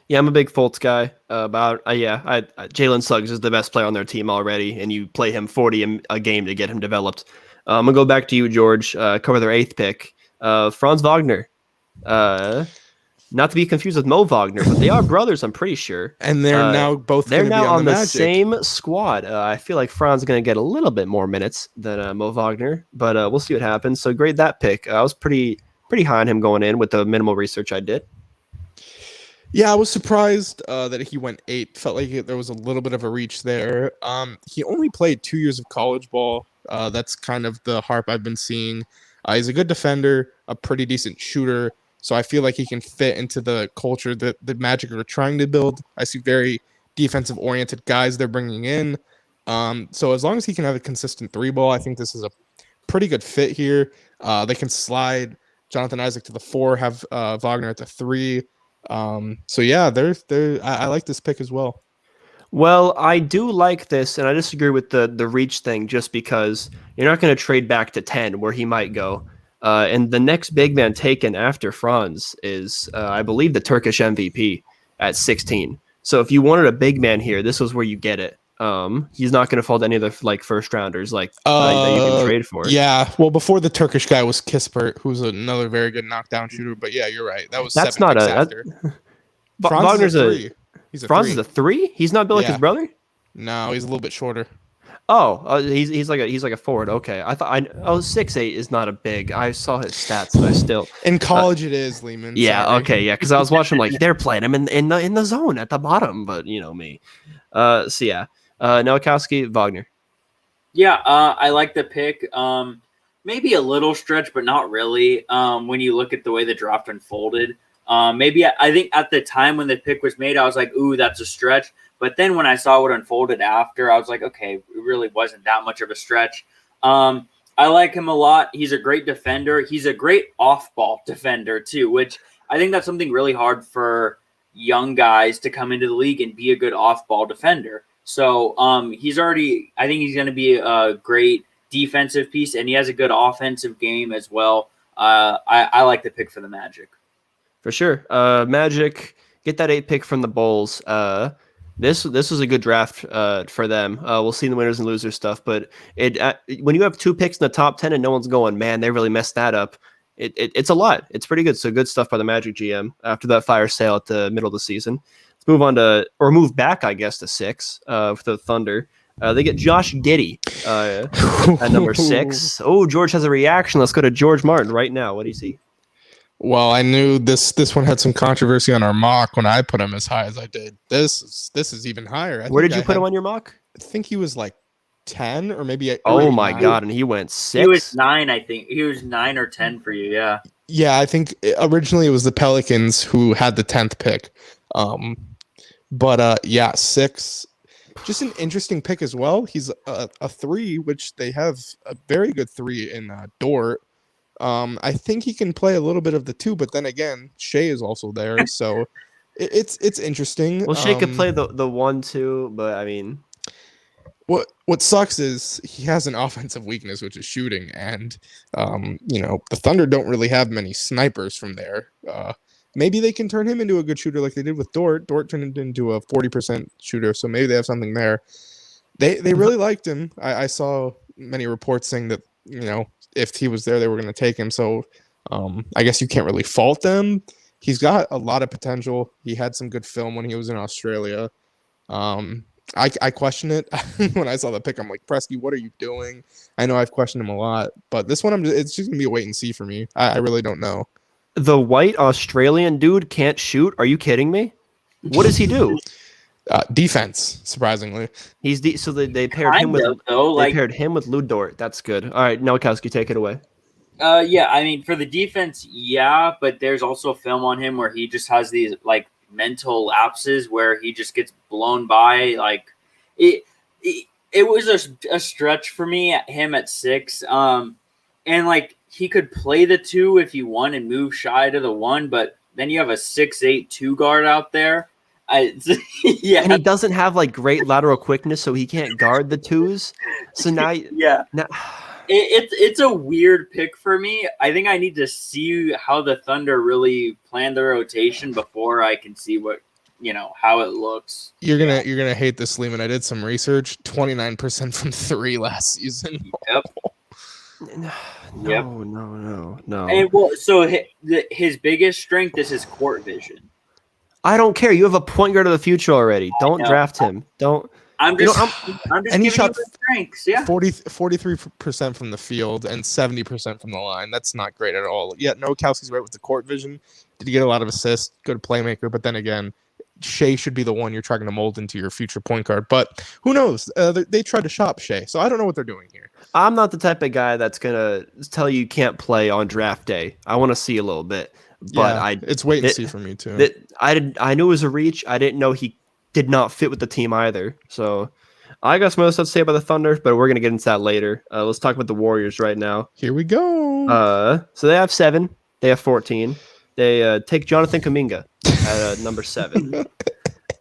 Yeah, I'm a big Fultz guy. Jalen Suggs is the best player on their team already, and you play him 40 a game to get him developed. I'm going to go back to you, George, cover their 8th pick. Franz Wagner. Not to be confused with Mo Wagner, but they are brothers, I'm pretty sure. And they're now both on the Magic. same squad. I feel like Franz is going to get a little bit more minutes than Mo Wagner, but we'll see what happens. So grade that pick. I was pretty high on him going in with the minimal research I did. Yeah, I was surprised that he went 8. Felt like there was a little bit of a reach there. He only played 2 years of college ball. That's kind of the harp I've been seeing. He's a good defender, a pretty decent shooter. So I feel like he can fit into the culture that the Magic are trying to build. I see very defensive-oriented guys they're bringing in. So as long as he can have a consistent 3-ball, I think this is a pretty good fit here. They can slide Jonathan Isaac to the 4, have Wagner at the 3. So yeah, I like this pick as well. Well, I do like this, and I disagree with the reach thing just because you're not going to trade back to 10 where he might go. And the next big man taken after Franz is, I believe, the Turkish MVP at 16. So if you wanted a big man here, this was where you get it. He's not going to fall to any of the first rounders that you can trade for. Yeah, well, before the Turkish guy was Kispert, who's another very good knockdown shooter. But yeah, you're right. That was that's 7 not picks a. after. Wagner's a 3. He's a Franz 3. is a 3. He's not built like his brother. No, he's a little bit shorter. Oh, he's like a forward. Okay, I thought 6'8" is not a big. I saw his stats, but I still in college it is Lehman. Yeah, sorry. okay, yeah, because I was watching they're playing him in the zone at the bottom, but me. So yeah, Nowakowski, Wagner. Yeah, I like the pick. Maybe a little stretch, but not really. When you look at the way the draft unfolded, maybe I think at the time when the pick was made, I was like, "Ooh, that's a stretch." But then when I saw what unfolded after, I was like, okay, it really wasn't that much of a stretch. I like him a lot. He's a great defender. He's a great off-ball defender too, which I think that's something really hard for young guys to come into the league and be a good off-ball defender. So I think he's going to be a great defensive piece, and he has a good offensive game as well. I like the pick for the Magic. For sure. Magic, get that 8 pick from the Bulls. This was a good draft for them. We'll see the winners and losers stuff, but when you have 2 picks in the top 10 and no one's going, man, they really messed that up. It's a lot. It's pretty good. So good stuff by the Magic GM after that fire sale at the middle of the season. Let's move back, I guess, to 6 for the Thunder. They get Josh Giddey at number 6. Oh, George has a reaction. Let's go to George Martin right now. What do you see? Well, I knew this one had some controversy on our mock when I put him as high as I did. This is even higher. Where did you put him on your mock? I think he was like 10 or maybe 8. Oh my God, and he went 6. He was 9, I think. He was 9 or 10 for you, yeah. Yeah, I think originally it was the Pelicans who had the 10th pick. But 6. Just an interesting pick as well. He's a 3, which they have a very good 3 in Dort. I think he can play a little bit of the 2, but then again, Shea is also there, so it's interesting. Well, Shea could play the 1 too, but I mean, what sucks is he has an offensive weakness, which is shooting, and the Thunder don't really have many snipers from there. Maybe they can turn him into a good shooter like they did with Dort. Dort turned into a 40% shooter, so maybe they have something there. They really liked him. I saw many reports saying that if he was there, they were going to take him. So I guess you can't really fault them. He's got a lot of potential. He had some good film when he was in Australia. I question it when I saw the pick. I'm like, Presky, what are you doing? I know I've questioned him a lot, but this one, it's just going to be a wait and see for me. I really don't know. The white Australian dude can't shoot? Are you kidding me? What does he do? Defense, surprisingly. So they paired him with Lou Dort. That's good. All right, Nowakowski, take it away. Yeah, I mean, for the defense, yeah, but there's also film on him where he just has these like mental lapses where he just gets blown by. Like it was a stretch for me at him at 6. And like he could play the 2 if you want and move shy to the 1, but then you have a 6'8" 2 guard out there. Yeah, and he doesn't have like great lateral quickness, so he can't guard the 2s. So now, it's a weird pick for me. I think I need to see how the Thunder really plan the rotation before I can see how it looks. You're gonna hate this, Lehman. I did some research. 29% from 3 last season. Yep. No. And so his biggest strength is his court vision. I don't care. You have a point guard of the future already. Don't draft him. Don't. I'm just giving you shot the strengths. Yeah, 43% from the field and 70% from the line. That's not great at all. Yeah, Nowakowski's right with the court vision. Did he get a lot of assists? Good playmaker. But then again, Shea should be the one you're trying to mold into your future point guard. But who knows? They tried to shop Shea, so I don't know what they're doing here. I'm not the type of guy that's gonna tell you can't play on draft day. I want to see a little bit. But it's wait and see for me too. I knew it was a reach. I didn't know he did not fit with the team either. So I got some other stuff to say about the Thunder, but we're gonna get into that later. Let's talk about the Warriors right now. Here we go. So they have 7. They have 14. They take Jonathan Kuminga at number 7.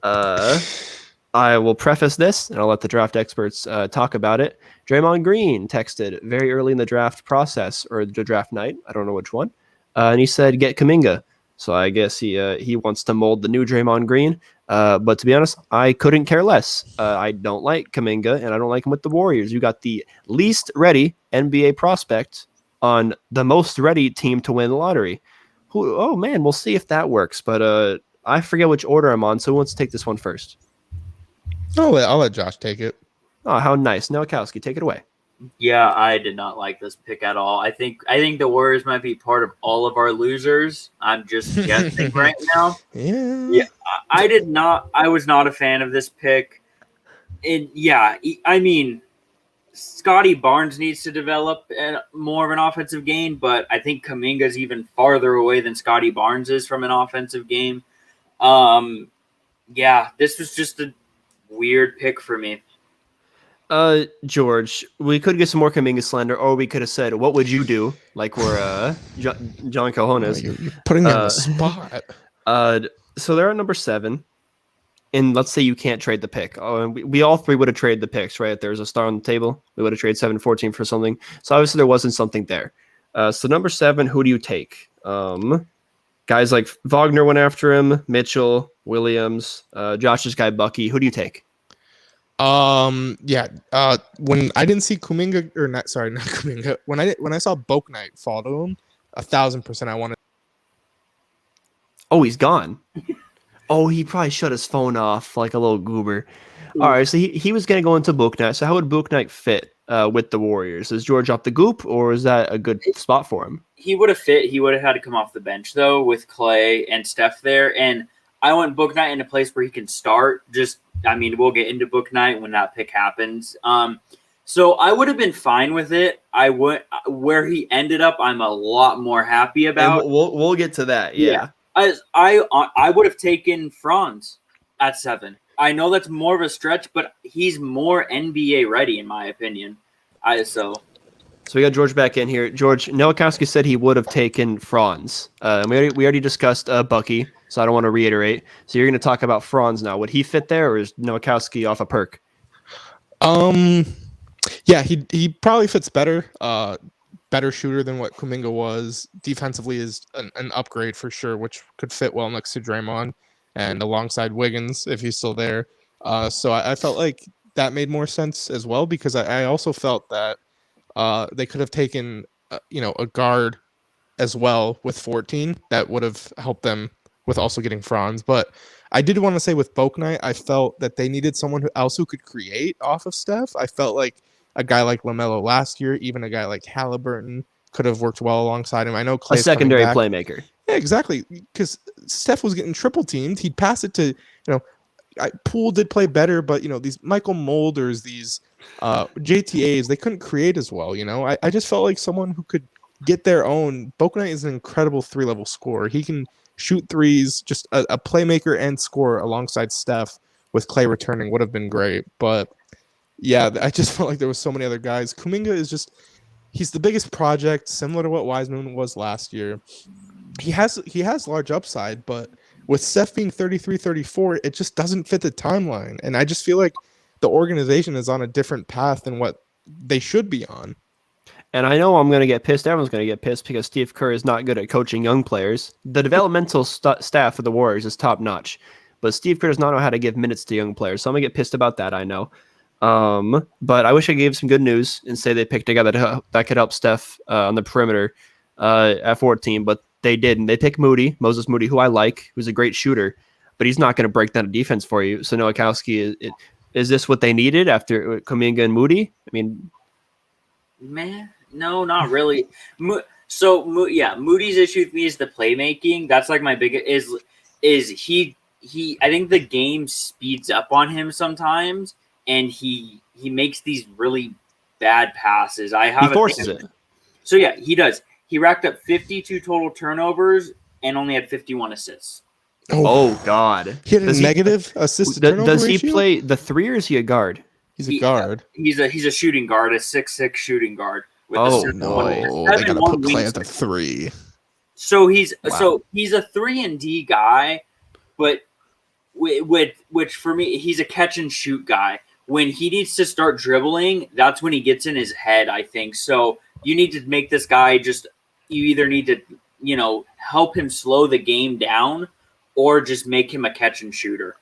I will preface this, and I'll let the draft experts talk about it. Draymond Green texted very early in the draft process, or the draft night. I don't know which one. And he said, get Kuminga. So I guess he wants to mold the new Draymond Green. But to be honest, I couldn't care less. I don't like Kuminga, and I don't like him with the Warriors. You got the least ready NBA prospect on the most ready team to win the lottery. Oh, man, we'll see if that works. But I forget which order I'm on, so who wants to take this one first? I'll let Josh take it. Oh, how nice. Nowakowski, take it away. Yeah, I did not like this pick at all. I think the Warriors might be part of all of our losers. I'm just guessing right now. Yeah. I was not a fan of this pick. I mean, Scotty Barnes needs to develop more of an offensive game, but I think Kuminga's even farther away than Scotty Barnes is from an offensive game. This was just weird pick for me. George, we could get some more Kuminga slander, or we could have said, "What would you do?" Like we're John Cojones. You're putting me on the spot. So they're at number 7, and let's say you can't trade the pick. Oh, and we all three would have traded the picks, right? If there's a star on the table, we would have traded 7-14 for something. So obviously there wasn't something there. So number 7, who do you take? Guys like Wagner went after him, Mitchell, Williams, Josh's guy Bucky. Who do you take? When I didn't see Kuminga not Kuminga. When I saw Bouknight fall to him, 1,000% I wanted. Oh, he's gone. Oh, he probably shut his phone off like a little goober. All right, so he was going to go into Bouknight. So how would Bouknight fit with the Warriors? Is George off the goop, or is that a good spot for him? He would have fit. He would have had to come off the bench, though, with Clay and Steph there. And I want Bouknight in a place where he can start. We'll get into Bouknight when that pick happens. So I would have been fine with it. Where he ended up, I'm a lot more happy about. And we'll get to that. Yeah. I would have taken Franz at 7. I know that's more of a stretch, but he's more NBA ready in my opinion. So we got George back in here. George, Nowakowski said he would have taken Franz. We already discussed Bucky, so I don't want to reiterate. So you're going to talk about Franz now. Would he fit there, or is Nowakowski off a perk? Yeah, he probably fits better. Better shooter than what Kuminga was. Defensively is an upgrade for sure, which could fit well next to Draymond and alongside Wiggins if he's still there. So I felt like that made more sense as well, because I also felt that they could have taken a guard as well with 14 that would have helped them with also getting Franz. But I did want to say with Bouknight, I felt that they needed someone who could create off of Steph. I felt like a guy like LaMelo last year, even a guy like Halliburton could have worked well alongside him. I know Clay's a secondary playmaker. Yeah, exactly. Because Steph was getting triple teamed. He'd pass it to, Poole did play better, but these Michael Mulders, these JTAs, they couldn't create as well. I just felt like someone who could get their own. Bouknight is an incredible 3-level scorer. He can shoot threes, just a playmaker and score alongside Steph. With Clay returning would have been great, but yeah, I just felt like there was so many other guys. Kuminga is he's the biggest project, similar to what Wiseman was last year. He has large upside, but with Steph being 33, 34, it just doesn't fit the timeline. And I just feel like the organization is on a different path than what they should be on. And I know I'm going to get pissed. Everyone's going to get pissed because Steve Kerr is not good at coaching young players. The developmental staff of the Warriors is top notch, but Steve Kerr does not know how to give minutes to young players. So I'm going to get pissed about that, I know. But I wish I gave some good news and say they picked a guy that could help Steph on the perimeter at 14, but they didn't. They picked Moses Moody, who I like, who's a great shooter, but he's not going to break down a defense for you. So Nowakowski, is this what they needed after Kuminga and Moody? I mean, man, no, not really. Moody's issue with me is the playmaking. That's like my biggest is he. I think the game speeds up on him sometimes. And he makes these really bad passes. He forces it. So yeah, he does. He racked up 52 total turnovers and only had 51 assists. Oh God! He had a negative assist to turnover Does he ratio? play the 3 or is he a guard? He's a guard. He's a shooting guard, a 6'6" shooting guard. With They gotta put Clay at the 3. So he's a 3-and-D guy, but which for me, he's a catch and shoot guy. When he needs to start dribbling, that's when he gets in his head, I think. So you need to make this guy you either need to, help him slow the game down or just make him a catch and shooter.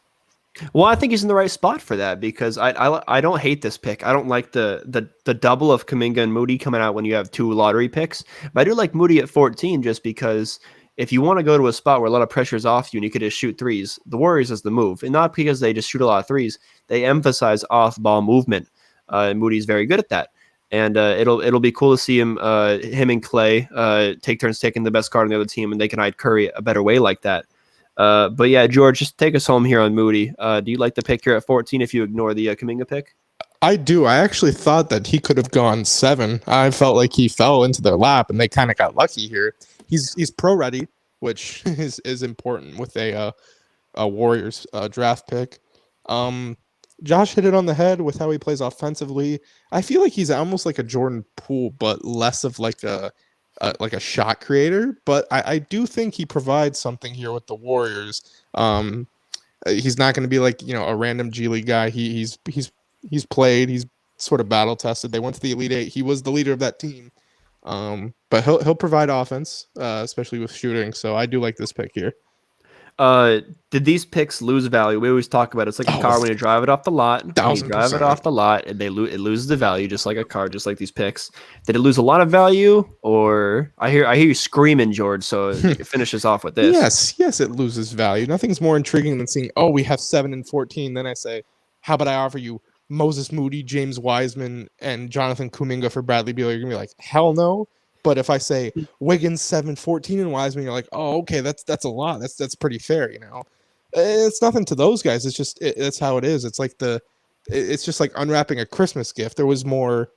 Well, I think he's in the right spot for that because I don't hate this pick. I don't like the double of Kuminga and Moody coming out when you have 2 lottery picks. But I do like Moody at 14 just because if you want to go to a spot where a lot of pressure is off you and you could just shoot threes, the Warriors is the move. And not because they just shoot a lot of threes. They emphasize off-ball movement. And Moody's very good at that. And it'll be cool to see him and Clay take turns taking the best card on the other team, and they can hide Curry a better way like that. But yeah, George, just take us home here on Moody. Do you like the pick here at 14 if you ignore the Kuminga pick? I do. I actually thought that he could have gone 7. I felt like he fell into their lap, and they kind of got lucky here. He's pro ready, which is important with a Warriors draft pick. Josh hit it on the head with how he plays offensively. I feel like he's almost like a Jordan Poole, but less of like a shot creator. But I do think he provides something here with the Warriors. He's not going to be like a random G League guy. He's played. He's sort of battle tested. They went to the Elite Eight. He was the leader of that team. But he'll provide offense, especially with shooting. So I do like this pick here. Did these picks lose value? We always talk about it. It's like a car when you drive it off the lot. When you drive it off the lot, and it loses the value, just like a car, just like these picks. Did it lose a lot of value, or I hear you screaming, George? So finish us off with this. Yes, it loses value. Nothing's more intriguing than seeing, we have 7 and 14. Then I say, how about I offer you Moses Moody, James Wiseman, and Jonathan Kuminga for Bradley Beal? You're gonna be like, hell no. But if I say Wiggins 7-14 and Wiseman, you're like, oh, okay, that's a lot. That's pretty fair, It's nothing to those guys. It's just that's how it is. It's like it's just like unwrapping a Christmas gift. There was more,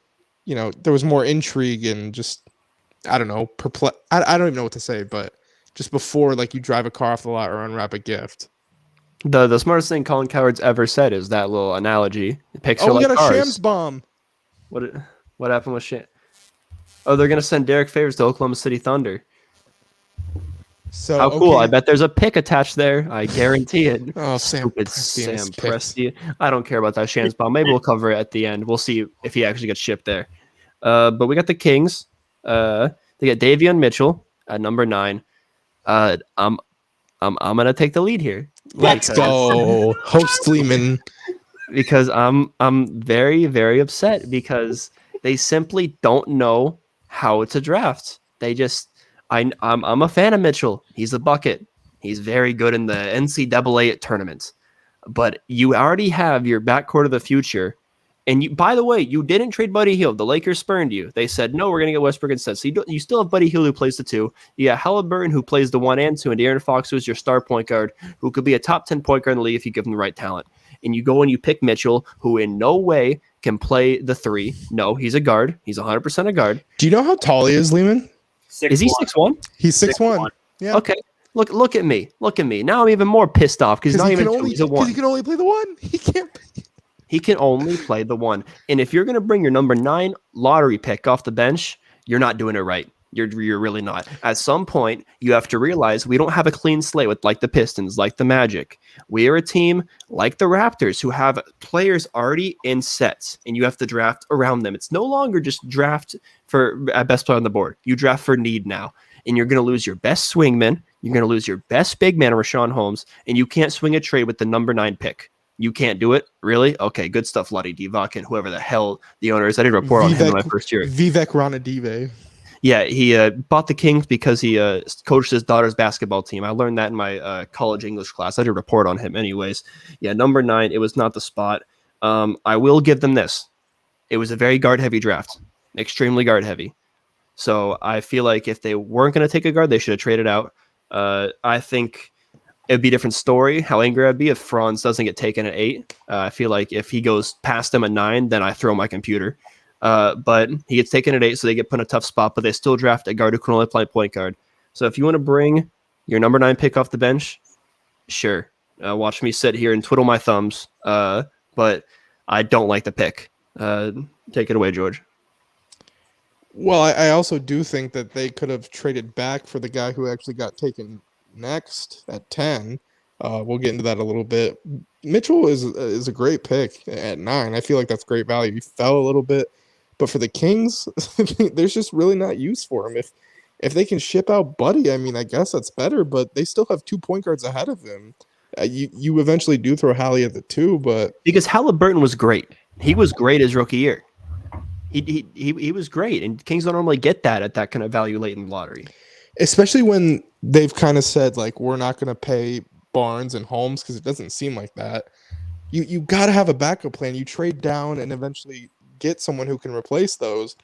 intrigue and just I don't know, I don't even know what to say, but just before like you drive a car off the lot or unwrap a gift. The smartest thing Colin Cowherd's ever said is that little analogy. Picks are we like got a cars. Shams bomb. What happened with Shams? Oh, they're gonna send Derek Favors to Oklahoma City Thunder. So how cool! I bet there's a pick attached there. I guarantee it. Oh, Stupid Sam Presti. I don't care about that Shams bomb. Maybe we'll cover it at the end. We'll see if he actually gets shipped there. But we got the Kings. They got Davion Mitchell at number 9. I'm gonna take the lead here. Let's go, host Lehman. Because I'm very, very upset because they simply don't know how to draft. They just I'm a fan of Mitchell. He's a bucket. He's very good in the NCAA tournament. But you already have your backcourt of the future. And you, by the way, you didn't trade Buddy Hield. The Lakers spurned you. They said, no, we're going to get Westbrook instead. So you still have Buddy Hield who plays the 2. You got Halliburton who plays the 1 and 2, and De'Aaron Fox who is your star point guard, who could be a top 10 point guard in the league if you give him the right talent. And you go and you pick Mitchell, who in no way can play the 3. No, he's a guard. He's 100% a guard. Do you know how tall he is, Lehman? Is he 6'1"? He's 6'1". Yeah. Okay. Look at me. Now I'm even more pissed off because he's a 1. He can only play the 1. He can't. He can only play the 1. And if you're going to bring your number 9 lottery pick off the bench, you're not doing it right. You're really not. At some point, you have to realize we don't have a clean slate with like the Pistons, like the Magic. We are a team like the Raptors who have players already in sets, and you have to draft around them. It's no longer just draft for best player on the board. You draft for need now, and you're going to lose your best swingman. You're going to lose your best big man, Rashawn Holmes, and you can't swing a trade with the number 9 pick. You can't do it? Really? Okay, good stuff, Lottie Divac and whoever the hell the owner is. I did a report on him in my first year. Vivek Ranadive. Yeah, he bought the Kings because he coached his daughter's basketball team. I learned that in my college English class. I did a report on him anyways. Yeah, number 9, it was not the spot. I will give them this. It was a very guard-heavy draft, extremely guard-heavy. So I feel like if they weren't going to take a guard, they should have traded out. I think it'd be a different story how angry I'd be if Franz doesn't get taken at 8. I feel like if he goes past them at 9, then I throw my computer. But he gets taken at 8, so they get put in a tough spot, but they still draft a guard who can only play point guard. So if you want to bring your number 9 pick off the bench, sure. Watch me sit here and twiddle my thumbs. But I don't like the pick. Take it away, George. Well, I also do think that they could have traded back for the guy who actually got taken next at 10. We'll get into that a little bit. Mitchell is a great pick at 9. I feel like that's great value. He fell a little bit, but for the Kings, there's just really not use for him. If they can ship out Buddy, I mean, I guess that's better, but they still have 2 point guards ahead of him. You eventually do throw Hallie at the 2, but because Halliburton was great. He was great his rookie year. He was great, and Kings don't normally get that at that kind of value late in the lottery. Especially when they've kind of said, like, we're not going to pay Barnes and Holmes because it doesn't seem like that. You got to have a backup plan. You trade down and eventually get someone who can replace those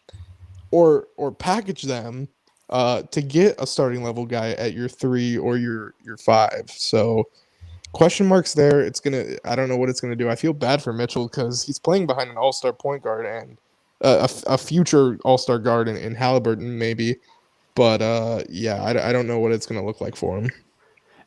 or package them to get a starting level guy at your 3 or your 5. So question marks there. I don't know what it's going to do. I feel bad for Mitchell because he's playing behind an all-star point guard and a future all-star guard in Halliburton maybe. But, I don't know what it's going to look like for him.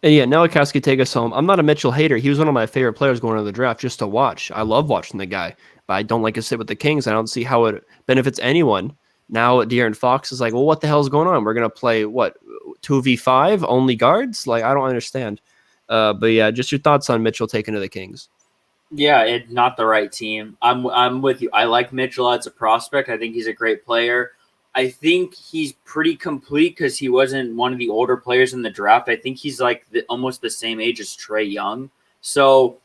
And yeah, Nowakowski, take us home. I'm not a Mitchell hater. He was one of my favorite players going into the draft just to watch. I love watching the guy, but I don't like his fit with the Kings. I don't see how it benefits anyone. Now De'Aaron Fox is like, well, what the hell is going on? We're gonna play what 2v5 only guards? Like, I don't understand. But yeah, just your thoughts on Mitchell taking to the Kings. Yeah, it's not the right team. I'm with you. I like Mitchell as a prospect. I think he's a great player. I think he's pretty complete because he wasn't one of the older players in the draft. I think he's like almost the same age as Trae Young. So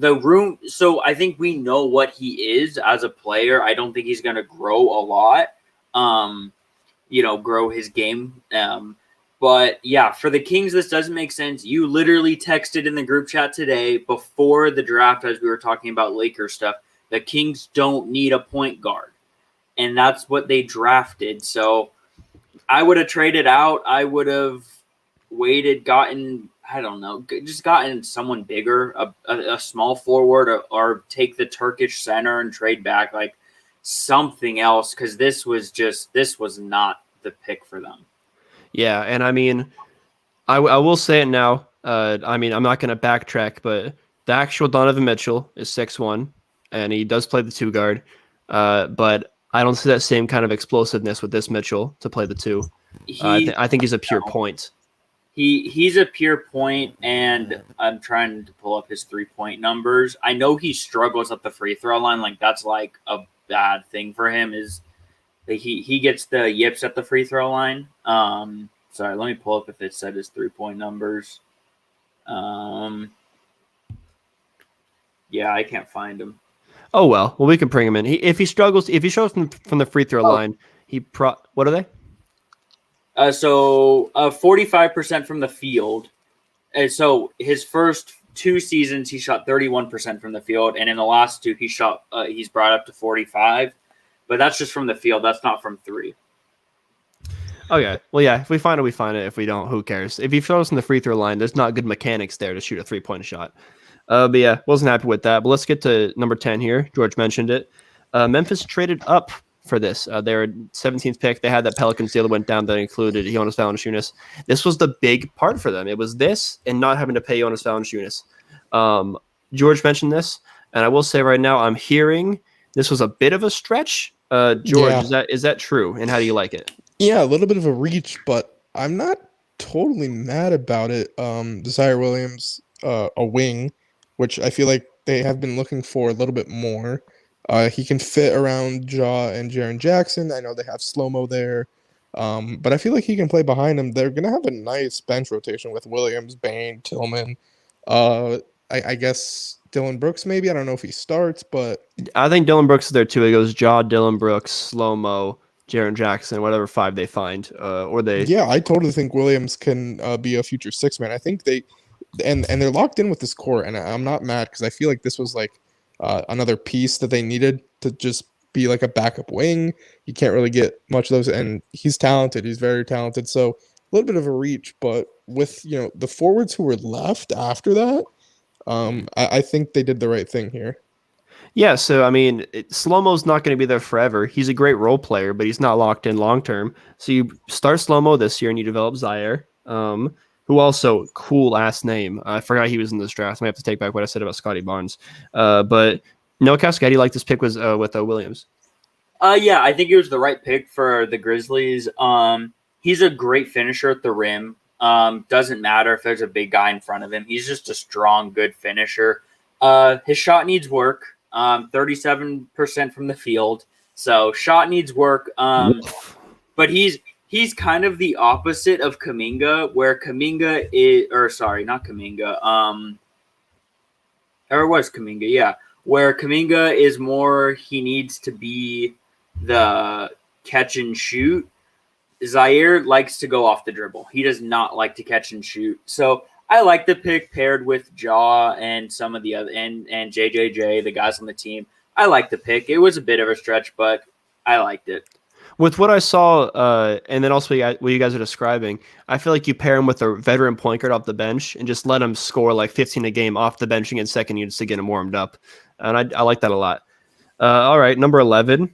I think we know what he is as a player. I don't think he's going to grow a lot. Grow his game. But yeah, for the Kings, this doesn't make sense. You literally texted in the group chat today before the draft, as we were talking about Lakers stuff, the Kings don't need a point guard. And that's what they drafted. So I would have traded out. I would have waited, gotten someone bigger, a small forward, or take the Turkish center and trade back, like something else, because this was not the pick for them. Yeah, and I mean, I will say it now. I mean, I'm not going to backtrack, but the actual Donovan Mitchell is 6'1", and he does play the 2 guard. But I don't see that same kind of explosiveness with this Mitchell to play the 2. I think he's a pure point. He's a pure point, and I'm trying to pull up his 3-point numbers. I know he struggles at the free throw line. Like, that's like a bad thing for him is that he gets the yips at the free throw line. Sorry, let me pull up if it said his 3-point numbers. Yeah, I can't find him. Oh well, we can bring him in. If he struggles from the free throw line, what are they? 45% from the field. And so his first 2 seasons, he shot 31% from the field, and in the last 2, he's brought up to 45. But that's just from the field. That's not from 3. Okay. Well, yeah. If we find it, we find it. If we don't, who cares? If he throws from the free throw line, there's not good mechanics there to shoot a 3-point shot. But yeah, wasn't happy with that. But let's get to number 10 here. George mentioned it. Memphis traded up for this. They were 17th pick. They had that Pelicans deal that went down that included Jonas Valanciunas. This was the big part for them. It was this and not having to pay Jonas Valanciunas. George mentioned this, and I will say right now, I'm hearing this was a bit of a stretch. George, yeah. Is that true? And how do you like it? Yeah, a little bit of a reach, but I'm not totally mad about it. Desire Williams, a wing, which I feel like they have been looking for a little bit more. He can fit around Ja and Jaren Jackson. I know they have Slow-Mo there, but I feel like he can play behind him. They're going to have a nice bench rotation with Williams, Bane, Tillman. I guess Dylan Brooks maybe. I don't know if he starts, but... I think Dylan Brooks is there too. It goes Ja, Dylan Brooks, Slow-Mo, Jaren Jackson, whatever 5 they find. Yeah, I totally think Williams can be a future 6-man. I think they... And they're locked in with this core, and I'm not mad because I feel like this was like another piece that they needed to just be like a backup wing. You can't really get much of those, and he's talented. He's very talented. So a little bit of a reach, but with the forwards who were left after that, I think they did the right thing here. Yeah, so I mean, Slow-Mo's not going to be there forever. He's a great role player, but he's not locked in long term. So you start Slow-Mo this year, and you develop Zaire. Who also, cool ass name. I forgot he was in this draft. I might have to take back what I said about Scotty Barnes. But Noah Cascade, like this pick was with Williams. Yeah, I think it was the right pick for the Grizzlies. He's a great finisher at the rim. Doesn't matter if there's a big guy in front of him. He's just a strong, good finisher. His shot needs work. 37% from the field. So shot needs work. But he's kind of the opposite of Kuminga, where Kuminga is, or sorry, not Kuminga. Or it was Kuminga, yeah. Where Kuminga is more, he needs to be the catch and shoot. Zaire likes to go off the dribble. He does not like to catch and shoot. So I like the pick paired with Ja and some of the other and JJJ, the guys on the team. I like the pick. It was a bit of a stretch, but I liked it. With what I saw, and then also what you guys are describing, I feel like you pair him with a veteran point guard off the bench and just let him score like 15 a game off the bench against second units to get him warmed up. And I like that a lot. All right, number 11.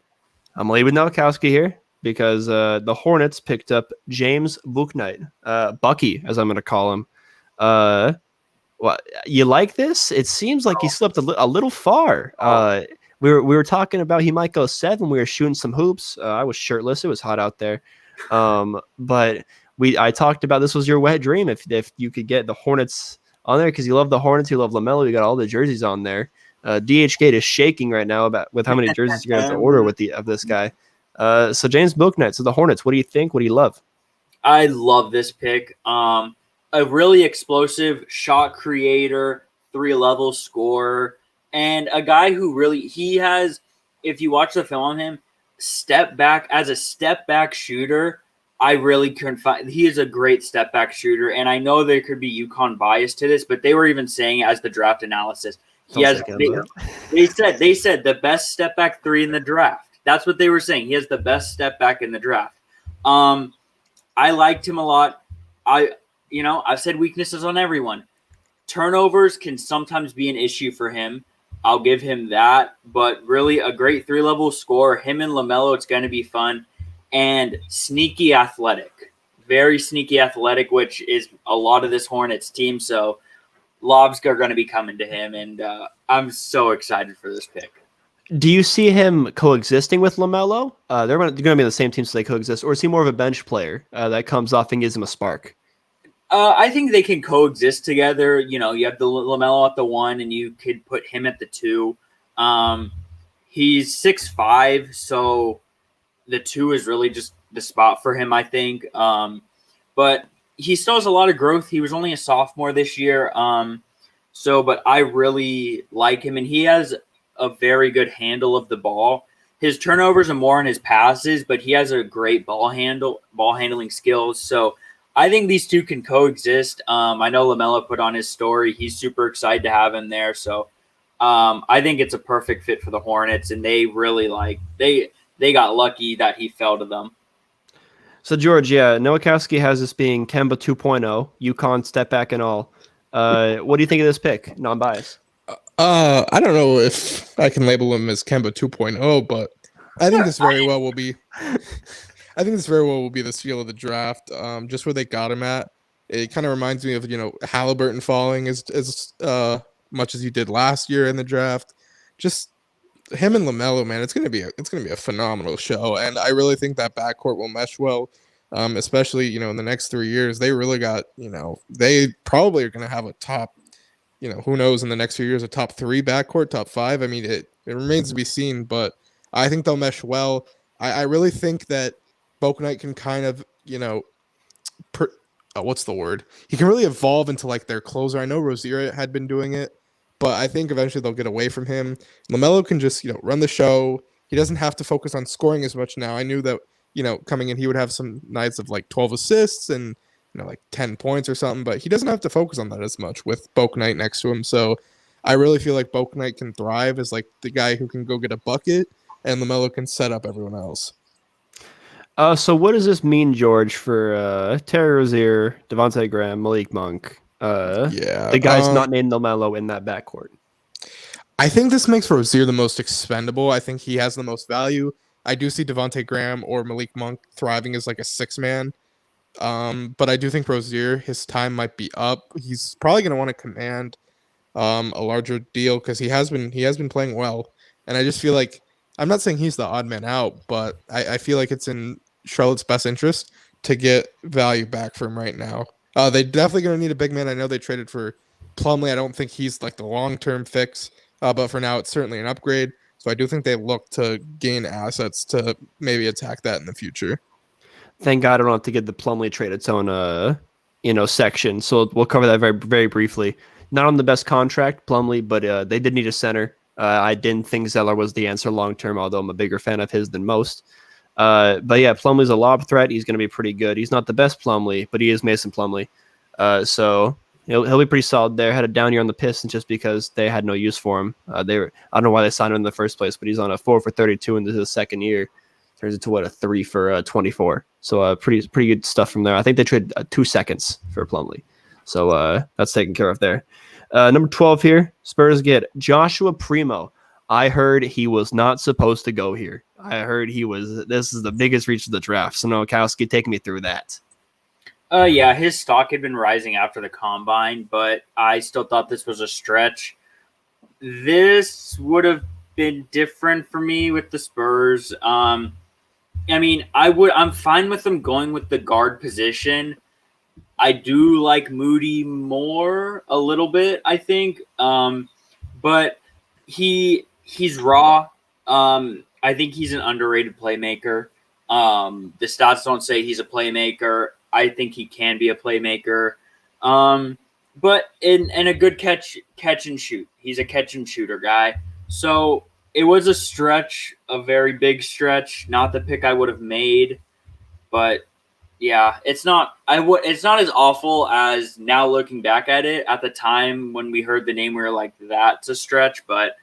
I'm leaving Nowakowski here because the Hornets picked up James Bouknight, Bucky, as I'm going to call him. Well, you like this? It seems like he slipped a little far. We were talking about he might go 7. We were shooting some hoops. I was shirtless. It was hot out there. But I talked about this was your wet dream if you could get the Hornets on there because you love the Hornets, you love LaMelo, you got all the jerseys on there. DHgate is shaking right now with how many jerseys you're gonna have to order of this guy. So James Bouknight, so the Hornets, what do you think? What do you love? I love this pick. A really explosive shot creator, 3-level scorer, and a guy who he has, if you watch the film on him, step back shooter. I really couldn't find. He is a great step back shooter, and I know there could be UConn bias to this, but they were even saying as the draft analysis, they said the best step back 3 in the draft. That's what they were saying. He has the best step back in the draft. I liked him a lot. I've said weaknesses on everyone. Turnovers can sometimes be an issue for him. I'll give him that. But really, a great 3-level scorer. Him and LaMelo, it's going to be fun. And sneaky athletic. Very sneaky athletic, which is a lot of this Hornets team. So lobs are going to be coming to him. And I'm so excited for this pick. Do you see him coexisting with LaMelo? They're going to be on the same team, so they coexist. Or is he more of a bench player that comes off and gives him a spark? I think they can coexist together. You have the LaMelo at the 1, and you could put him at the 2. He's 6'5", so the 2 is really just the spot for him, I think. But he still has a lot of growth. He was only a sophomore this year. But I really like him, and he has a very good handle of the ball. His turnovers are more on his passes, but he has a great ball handling skills. So I think these two can coexist. I know LaMelo put on his story. He's super excited to have him there. So I think it's a perfect fit for the Hornets, and they really they got lucky that he fell to them. So George, Nowakowski has this being Kemba 2.0, UConn step back and all. What do you think of this pick? Non-bias. I don't know if I can label him as Kemba 2.0, but I think this very well will be. I think this very well will be the steal of the draft. Just where they got him at, it kind of reminds me of Halliburton falling as much as he did last year in the draft. Just him and LaMelo, man, it's gonna be a phenomenal show, and I really think that backcourt will mesh well. Especially in the next 3 years, they really got they probably are gonna have a top. Who knows in the next few years, a top 3 backcourt, top 5. I mean, it remains to be seen, but I think they'll mesh well. I really think that Bouknight can kind of, what's the word? He can really evolve into their closer. I know Rozier had been doing it, but I think eventually they'll get away from him. LaMelo can just, run the show. He doesn't have to focus on scoring as much now. I knew that, coming in, he would have some nights of 12 assists and 10 points or something, but he doesn't have to focus on that as much with Bouknight next to him. So I really feel like Bouknight can thrive as the guy who can go get a bucket, and LaMelo can set up everyone else. So what does this mean, George, for Terry Rozier, Devontae Graham, Malik Monk? The guys not named LaMelo in that backcourt. I think this makes Rozier the most expendable. I think he has the most value. I do see Devontae Graham or Malik Monk thriving as a 6-man. But I do think Rozier, his time might be up. He's probably going to want to command a larger deal because he has been playing well. And I just feel like I'm not saying he's the odd man out, but I feel like it's in Charlotte's best interest to get value back from right now. They definitely going to need a big man. I know they traded for Plumlee. I don't think he's the long-term fix, but for now it's certainly an upgrade. So I do think they look to gain assets to maybe attack that in the future. Thank God I don't have to get the Plumlee trade its own section. So we'll cover that very, very briefly. Not on the best contract, Plumlee, but they did need a center. I didn't think Zeller was the answer long term, although I'm a bigger fan of his than most. But yeah, Plumlee's a lob threat. He's going to be pretty good. He's not the best Plumlee, but he is Mason Plumlee. So he'll be pretty solid there. Had a down year on the Pistons just because they had no use for him. I don't know why they signed him in the first place, but he's on a 4 for 32 into his second year. Turns into a 3 for 24. So pretty good stuff from there. I think they traded 2 seconds for Plumlee. So that's taken care of there. Number 12 here, Spurs get Joshua Primo. I heard he was not supposed to go here. I heard this is the biggest reach of the draft. So Nowakowski, take me through that. Yeah, his stock had been rising after the combine, but I still thought this was a stretch. This would have been different for me with the Spurs. I mean, I'm fine with them going with the guard position. I do like Moody more a little bit, I think. But he's raw. I think he's an underrated playmaker. The stats don't say he's a playmaker. I think he can be a playmaker. But in a good catch and shoot. He's a catch and shooter guy. So it was a stretch, a very big stretch. Not the pick I would have made, but yeah, it's not as awful as now looking back at it. At the time when we heard the name, we were like, that's a stretch. But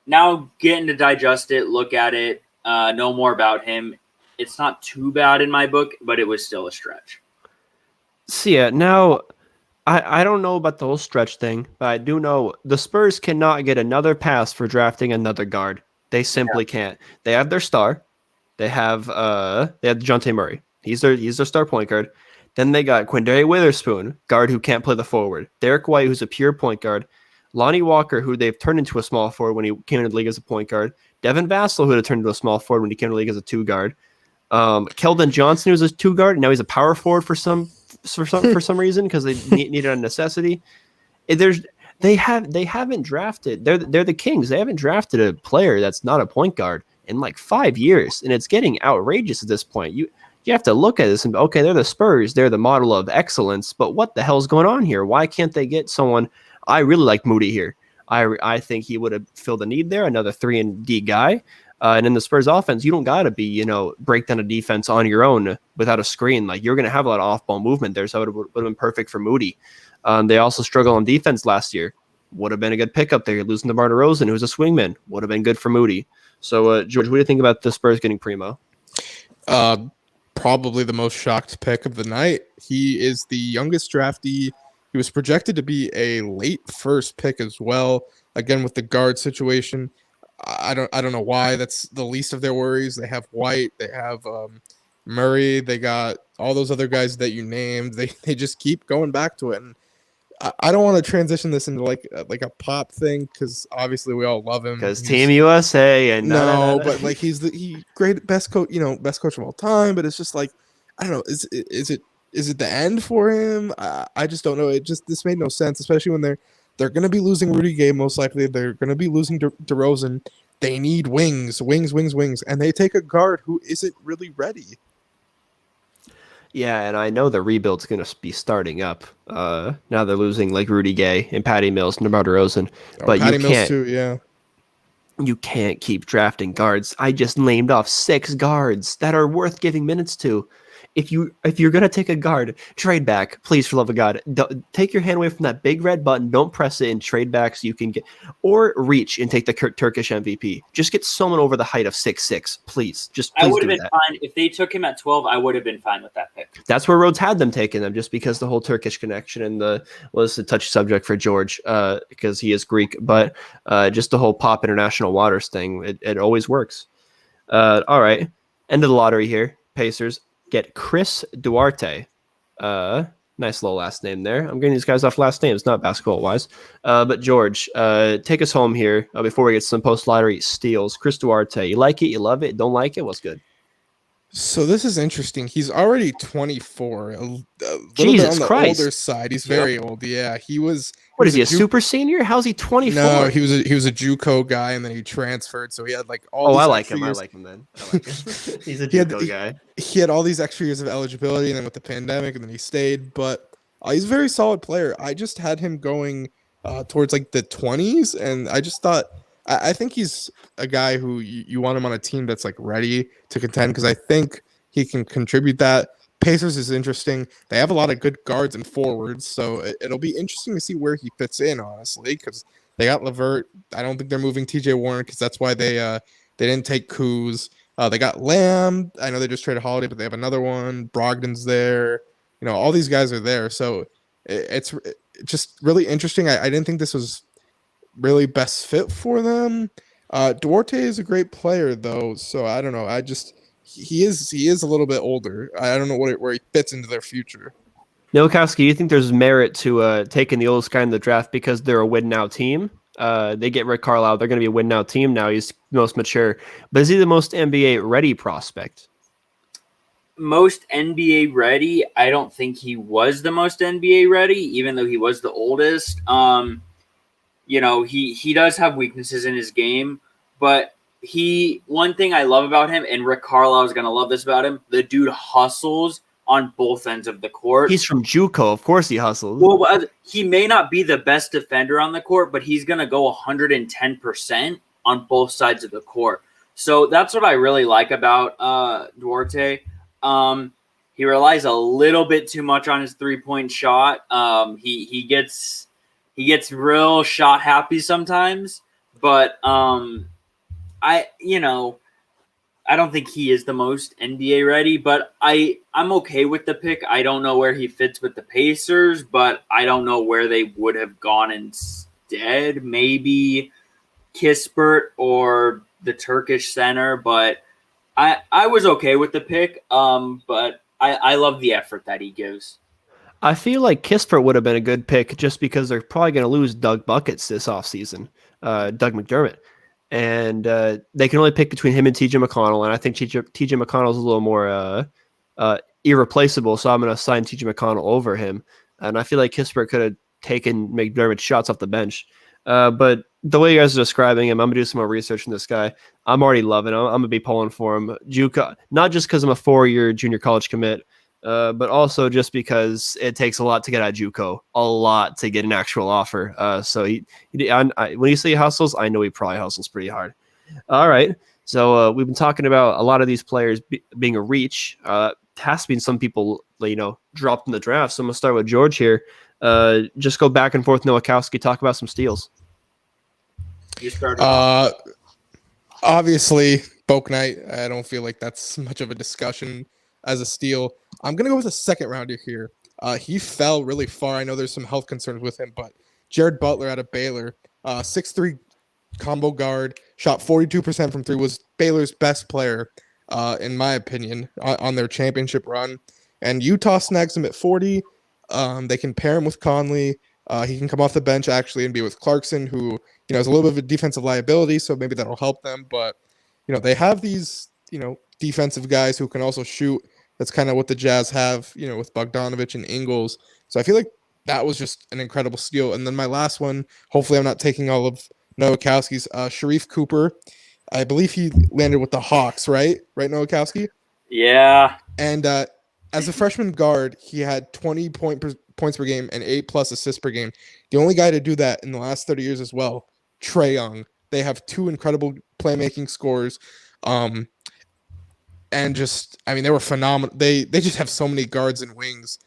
now getting to digest it, look at it, know more about him, it's not too bad in my book, but it was still a stretch. So yeah, now I don't know about the whole stretch thing, but I do know the Spurs cannot get another pass for drafting another guard. They simply can't. They have their star. They have DeJounte Murray. He's their star point guard. Then they got Quindary Witherspoon, guard who can't play the forward. Derek White, who's a pure point guard. Lonnie Walker, who they've turned into a small forward when he came into the league as a point guard. Devin Vassell, who had turned into a small forward when he came into the league as a two guard. Keldon Johnson, who was a two guard, and now he's a power forward for some reason because they needed a necessity. They haven't drafted. They're the Kings. They haven't drafted a player that's not a point guard in like 5 years, and it's getting outrageous at this point. You have to look at this and okay, they're the Spurs. They're the model of excellence, but what the hell's going on here? Why can't they get someone? I really like Moody here. I think he would have filled a need there, another 3-and-D guy. And in the Spurs offense, you don't got to be, break down a defense on your own without a screen. Like you're going to have a lot of off-ball movement there, so it would have been perfect for Moody. They also struggled on defense last year. Would have been a good pickup there. You're losing to DeMar DeRozan, who's a swingman. Would have been good for Moody. So, George, what do you think about the Spurs getting Primo? Probably the most shocked pick of the night. He is the youngest draftee. He was projected to be a late first pick as well. Again, with the guard situation, I don't know why. That's the least of their worries. They have White, they have Murray, they got all those other guys that you named. They just keep going back to it. And I don't want to transition this into like a pop thing because obviously we all love him. Because Team USA and but like he's great best coach, best coach of all time. But it's just like I don't know. Is it the end for him? I just don't know. This made no sense, especially when they're going to be losing Rudy Gay most likely. They're going to be losing DeRozan. They need wings, and they take a guard who isn't really ready. Yeah, and I know the rebuild's going to be starting up. Now they're losing like Rudy Gay and Patty Mills and DeMar DeRozan. But Patty you Mills can't, too, yeah. You can't keep drafting guards. I just named off 6 guards that are worth giving minutes to. If you're gonna take a guard, trade back, please, for love of God. Take your hand away from that big red button. Don't press it and trade back so you can get, or reach and take the Turkish MVP. Just get someone over the height of 6'6", please. I would have been fine if they took him at 12. I would have been fine with that pick. That's where Rhodes had them taking them, just because the whole Turkish connection and was a touchy subject for George because he is Greek, but just the whole pop international waters thing, it always works. All right, end of the lottery here. Pacers get Chris Duarte. Nice little last name there. I'm getting these guys off last names, not basketball-wise. But George, take us home here before we get some post-lottery steals. Chris Duarte, you like it? You love it? Don't like it? What's good? So this is interesting. He's already 24. A little Jesus bit on Christ. the older side. He's very old. Yeah, he was. What is he, a super senior? How's he 24? No, he was a JUCO guy, and then he transferred. So he had like all. Oh, these I like extra him. years. I like him then. I like him. He's a He had- JUCO guy. He had all these extra years of eligibility, and then with the pandemic, and then he stayed. But he's a very solid player. I just had him going towards like the 20s, and I just thought I think he's a guy who you want him on a team that's like ready to contend because I think he can contribute that. Pacers is interesting. They have a lot of good guards and forwards, so it'll be interesting to see where he fits in, honestly, because they got LeVert. I don't think they're moving TJ Warren because that's why they didn't take Kuz. They got Lamb. I know they just traded Holiday, but they have another one. Brogdon's there. All these guys are there. So it's just really interesting. I didn't think this was really best fit for them. Duarte is a great player, though, so I don't know. He is a little bit older. I don't know where he fits into their future. Nowakowski, do you think there's merit to taking the oldest guy in the draft because they're a win-now team? They get Rick Carlisle. They're going to be a win-now team now. He's most mature. But is he the most NBA-ready prospect? Most NBA ready. I don't think he was the most NBA ready, even though he was the oldest. He does have weaknesses in his game, but one thing I love about him, and Rick Carlisle is gonna love this about him, the dude hustles on both ends of the court. He's from JUCO, of course he hustles. Well, he may not be the best defender on the court, but he's gonna go 110% on both sides of the court. So that's what I really like about Duarte. He relies a little bit too much on his 3-point shot. He gets real shot happy sometimes, but I don't think he is the most NBA ready, but I'm okay with the pick. I don't know where he fits with the Pacers, but I don't know where they would have gone instead. Maybe Kispert or the Turkish center, but I was okay with the pick. But I love the effort that he gives. I feel like Kispert would have been a good pick just because they're probably going to lose Doug Buckets this offseason, Doug McDermott. And they can only pick between him and TJ McConnell. And I think TJ McConnell's a little more irreplaceable. So I'm going to assign TJ McConnell over him. And I feel like Kispert could have taken McDermott's shots off the bench. But the way you guys are describing him, I'm going to do some more research on this guy. I'm already loving him. I'm going to be pulling for him. JUCO, not just because I'm a 4-year junior college commit, but also just because it takes a lot to get out of JUCO, a lot to get an actual offer. So when you say he hustles, I know he probably hustles pretty hard. All right. So we've been talking about a lot of these players being a reach. Has been some people, dropped in the draft. So I'm going to start with George here. Just go back and forth, Nowakowski, talk about some steals. You started. Obviously, Boak Knight. I don't feel like that's much of a discussion as a steal. I'm going to go with a second rounder here. He fell really far. I know there's some health concerns with him, but Jared Butler out of Baylor, 6'3" combo guard, shot 42% from three, was Baylor's best player, in my opinion, on their championship run. And Utah snags him at 40. They can pair him with Conley. He can come off the bench actually and be with Clarkson, who is a little bit of a defensive liability, so maybe that'll help them. But they have these defensive guys who can also shoot. That's kind of what the Jazz have, with Bogdanovich and Ingles. So I feel like that was just an incredible steal. And then my last one, hopefully I'm not taking all of Nowakowski's, Sharif Cooper. I believe he landed with the Hawks, right? Right, Nowakowski? Yeah. And as a freshman guard, he had 20 points per game and 8+ assists per game. The only guy to do that in the last 30 years as well, Trae Young. They have two incredible playmaking scores. And they were phenomenal. They just have so many guards and wings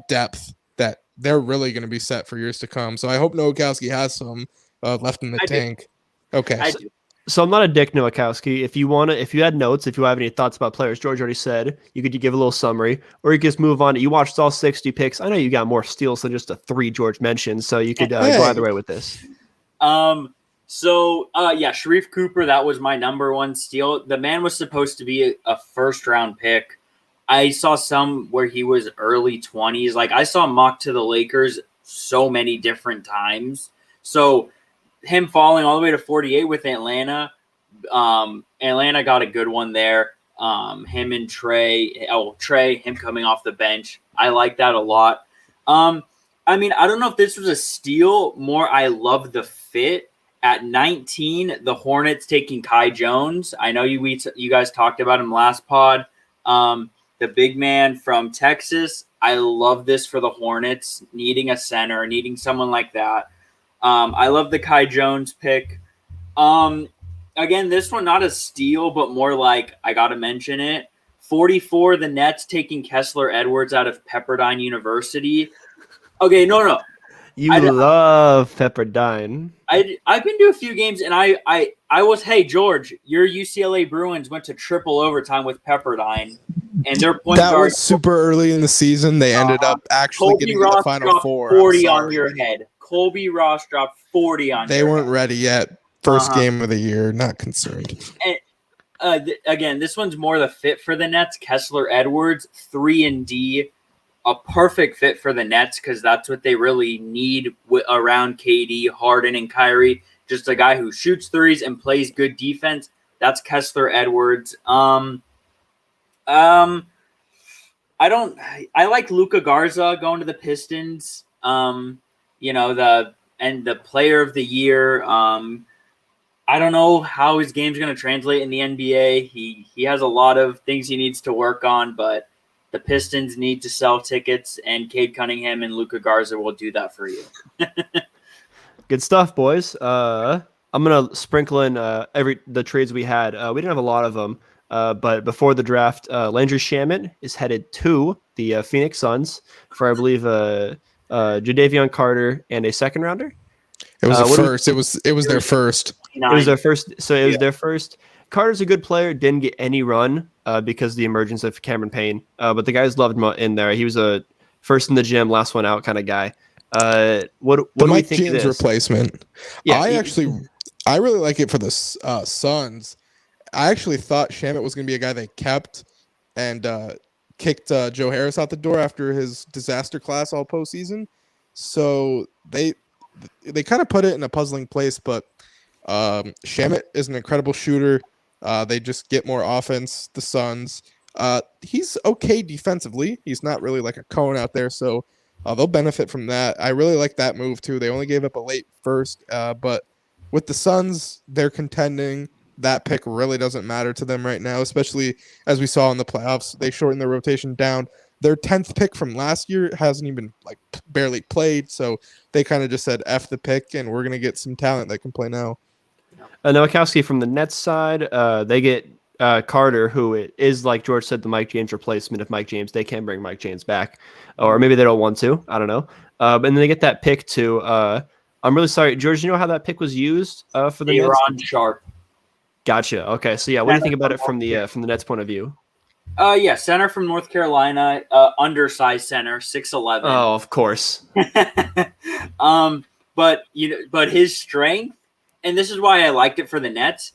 depth that they're really going to be set for years to come. So I hope Nowakowski has some left in the tank. Okay. So I'm not a dick, Nowakowski. If you had notes, if you have any thoughts about players, George already said, you could give a little summary, or you could just move on. You watched all 60 picks. I know you got more steals than just the 3 George mentioned, so you could go either way with this. Sharif Cooper, that was my number one steal. The man was supposed to be a first-round pick. I saw some where he was early 20s. Like, I saw mocked to the Lakers so many different times. So him falling all the way to 48 with Atlanta, Atlanta got a good one there. Him and Trae, him coming off the bench. I like that a lot. I don't know if this was a steal. More, I love the fit. At 19, the Hornets taking Kai Jones. I know you guys talked about him last pod. The big man from Texas. I love this for the Hornets, needing a center, needing someone like that. I love the Kai Jones pick. Again, this one not a steal, but more like I got to mention it. 44, the Nets taking Kessler Edwards out of Pepperdine University. Okay, no. You love Pepperdine. I've been to a few games, and I was, hey, George, your UCLA Bruins went to triple overtime with Pepperdine, and their point guard. That was super early in the season. They ended up actually getting to the Final Four. 40 on your head. Colby Ross dropped 40 on They weren't ready yet. First game of the year. Not concerned. And again, this one's more the fit for the Nets. Kessler Edwards, 3-and-D. a perfect fit for the Nets because that's what they really need around KD, Harden, and Kyrie. Just a guy who shoots threes and plays good defense. That's Kessler Edwards. I like Luka Garza going to the Pistons. The player of the year. I don't know how his game's going to translate in the NBA. He has a lot of things he needs to work on, but the Pistons need to sell tickets, and Cade Cunningham and Luka Garza will do that for you. Good stuff, boys. I'm gonna sprinkle in the trades we had. We didn't have a lot of them, but before the draft, Landry Shamet is headed to the Phoenix Suns for, I believe, Jadavion Carter and a second rounder. It was first. It was their first. It was their first. So it was their first. Carter's a good player. Didn't get any run because of the emergence of Cameron Payne. But the guys loved him in there. He was a first in the gym, last one out kind of guy. What do we think James of this? Replacement. Yeah, I really like it for the Suns. I actually thought Shamet was going to be a guy they kept and kicked Joe Harris out the door after his disaster class all postseason. So they kind of put it in a puzzling place, but Shamet is an incredible shooter. They just get more offense, the Suns. He's okay defensively. He's not really like a cone out there, so they'll benefit from that. I really like that move too. They only gave up a late first, but with the Suns, they're contending. That pick really doesn't matter to them right now, especially as we saw in the playoffs. They shortened their rotation down. Their 10th pick from last year hasn't even barely played, so they kind of just said F the pick, and we're going to get some talent that can play now. Nowakowski from the Nets side, they get Carter, who is, like George said, the Mike James replacement of Mike James. They can bring Mike James back, or maybe they don't want to. I don't know. And then they get that pick too. I'm really sorry, George. You know how that pick was used for the Nets? Aaron Sharp. Gotcha. Okay, so yeah, what do you think about it from the Nets point of view? Center from North Carolina, undersized center, 6'11". Oh, of course. But his strength, and this is why I liked it for the Nets.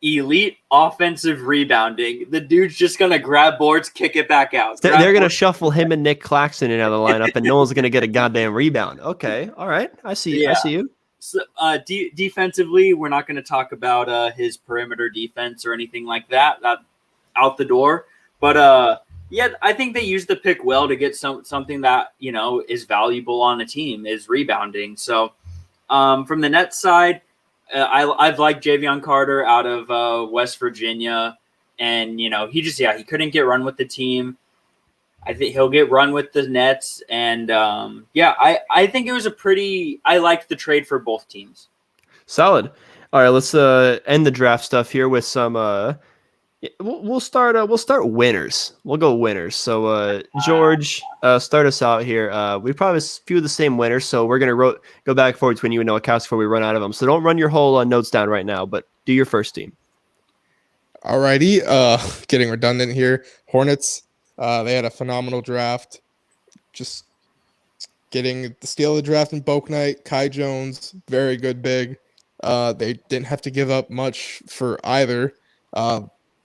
Elite offensive rebounding. The dude's just gonna grab boards, kick it back out. They're gonna shuffle him and Nick Claxton in out of the lineup, and no one's gonna get a goddamn rebound. Okay, all right, I see. Yeah. I see you. So, defensively, we're not going to talk about his perimeter defense or anything like that. That out the door. But I think they used the pick well to get something that is valuable on a team is rebounding. So from the Nets side, I've liked Javion Carter out of West Virginia, and he couldn't get run with the team. I think he'll get run with the Nets, and I think it was I liked the trade for both teams. Solid. All right, let's end the draft stuff here with some. We'll start winners. We'll go winners. So George, start us out here. We probably have a few of the same winners, so we're gonna go back and forth between you and Nowakowski before we run out of them. So don't run your whole notes down right now, but do your first team. Alrighty, getting redundant here. Hornets. They had a phenomenal draft. Just getting the steal of the draft in Bouknight, Kai Jones, very good big. They didn't have to give up much for either.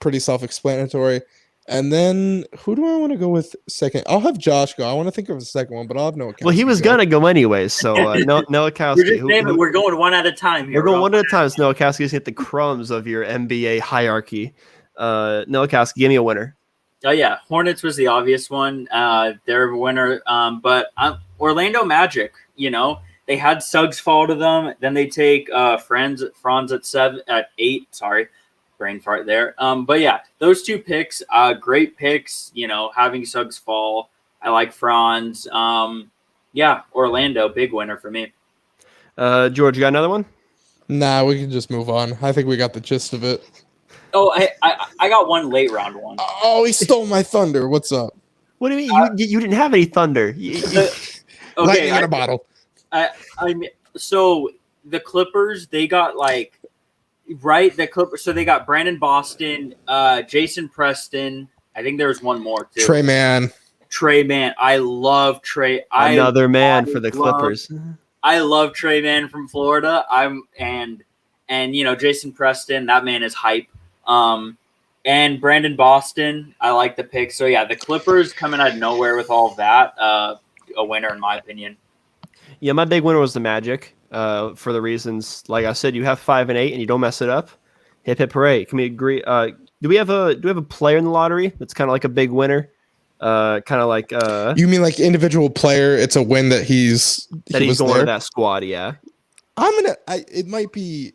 Pretty self-explanatory. And then who do I want to go with second? I'll have Josh go. I want to think of the second one, but I'll have Nowakowski. Well, he was gonna go anyways, so Nowakowski. We're going one at a time here. We're going one at a time. So Nowakowski's hit the crumbs of your NBA hierarchy. Nowakowski, give me a winner. Oh yeah, Hornets was the obvious one. They're a winner. But Orlando Magic, they had Suggs fall to them. Then they take Franz at 8. Sorry, brain fart there. But yeah, those two picks, great picks. Having Suggs fall, I like Franz. Orlando, big winner for me. George, you got another one? Nah, we can just move on. I think we got the gist of it. Oh, I got one late round one. Oh, he stole my thunder. What's up? What do you mean? You didn't have any thunder. Lightning in a bottle. So the Clippers, they got the Clippers. So they got Brandon Boston, Jason Preston. I think there was one more too. Trey Mann. I love Trey. Another man for the Clippers. I love Trey Mann from Florida. And Jason Preston, that man is hype. And Brandon Boston, I like the pick. So yeah, the Clippers coming out of nowhere with all of that. A winner in my opinion. Yeah, my big winner was the Magic. For the reasons, like I said, you have 5 and 8, and you don't mess it up. Hip hip hooray! Can we agree? Do we have a player in the lottery that's kind of like a big winner? Kind of like You mean like individual player? It's a win that he's he's going there. to that squad. Yeah, It might be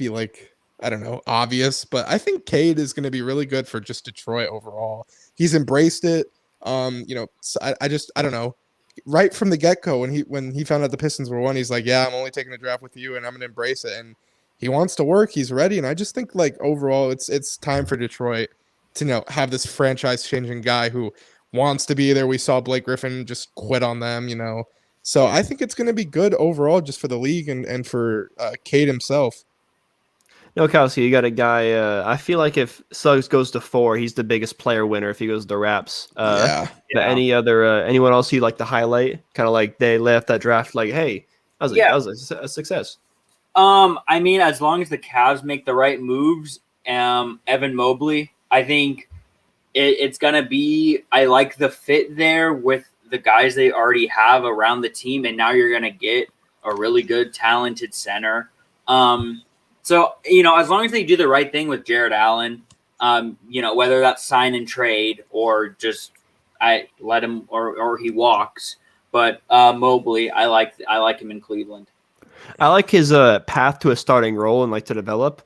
like, I don't know, obvious, but I think Cade is going to be really good for just Detroit overall. He's embraced it. So I don't know. Right from the get-go, when he found out the Pistons were one, he's like, yeah, I'm only taking a draft with you, and I'm going to embrace it. And he wants to work. He's ready. And I just think, like, overall, it's time for Detroit to have this franchise-changing guy who wants to be there. We saw Blake Griffin just quit on them. So I think it's going to be good overall, just for the league and for Cade himself. no, Kowski, you got a guy. I feel like if Suggs goes to 4, he's the biggest player winner if he goes to Raps. Yeah. But anyone else you'd like to highlight? Kind of like they left that draft like, hey, that was a success. I mean, as long as the Cavs make the right moves, Evan Mobley, I think it's gonna be. I like the fit there with the guys they already have around the team, and now you're gonna get a really good, talented center. So, as long as they do the right thing with Jared Allen, whether that's sign and trade or just I let him or he walks. But Mobley, I like him in Cleveland. I like his path to a starting role and like to develop,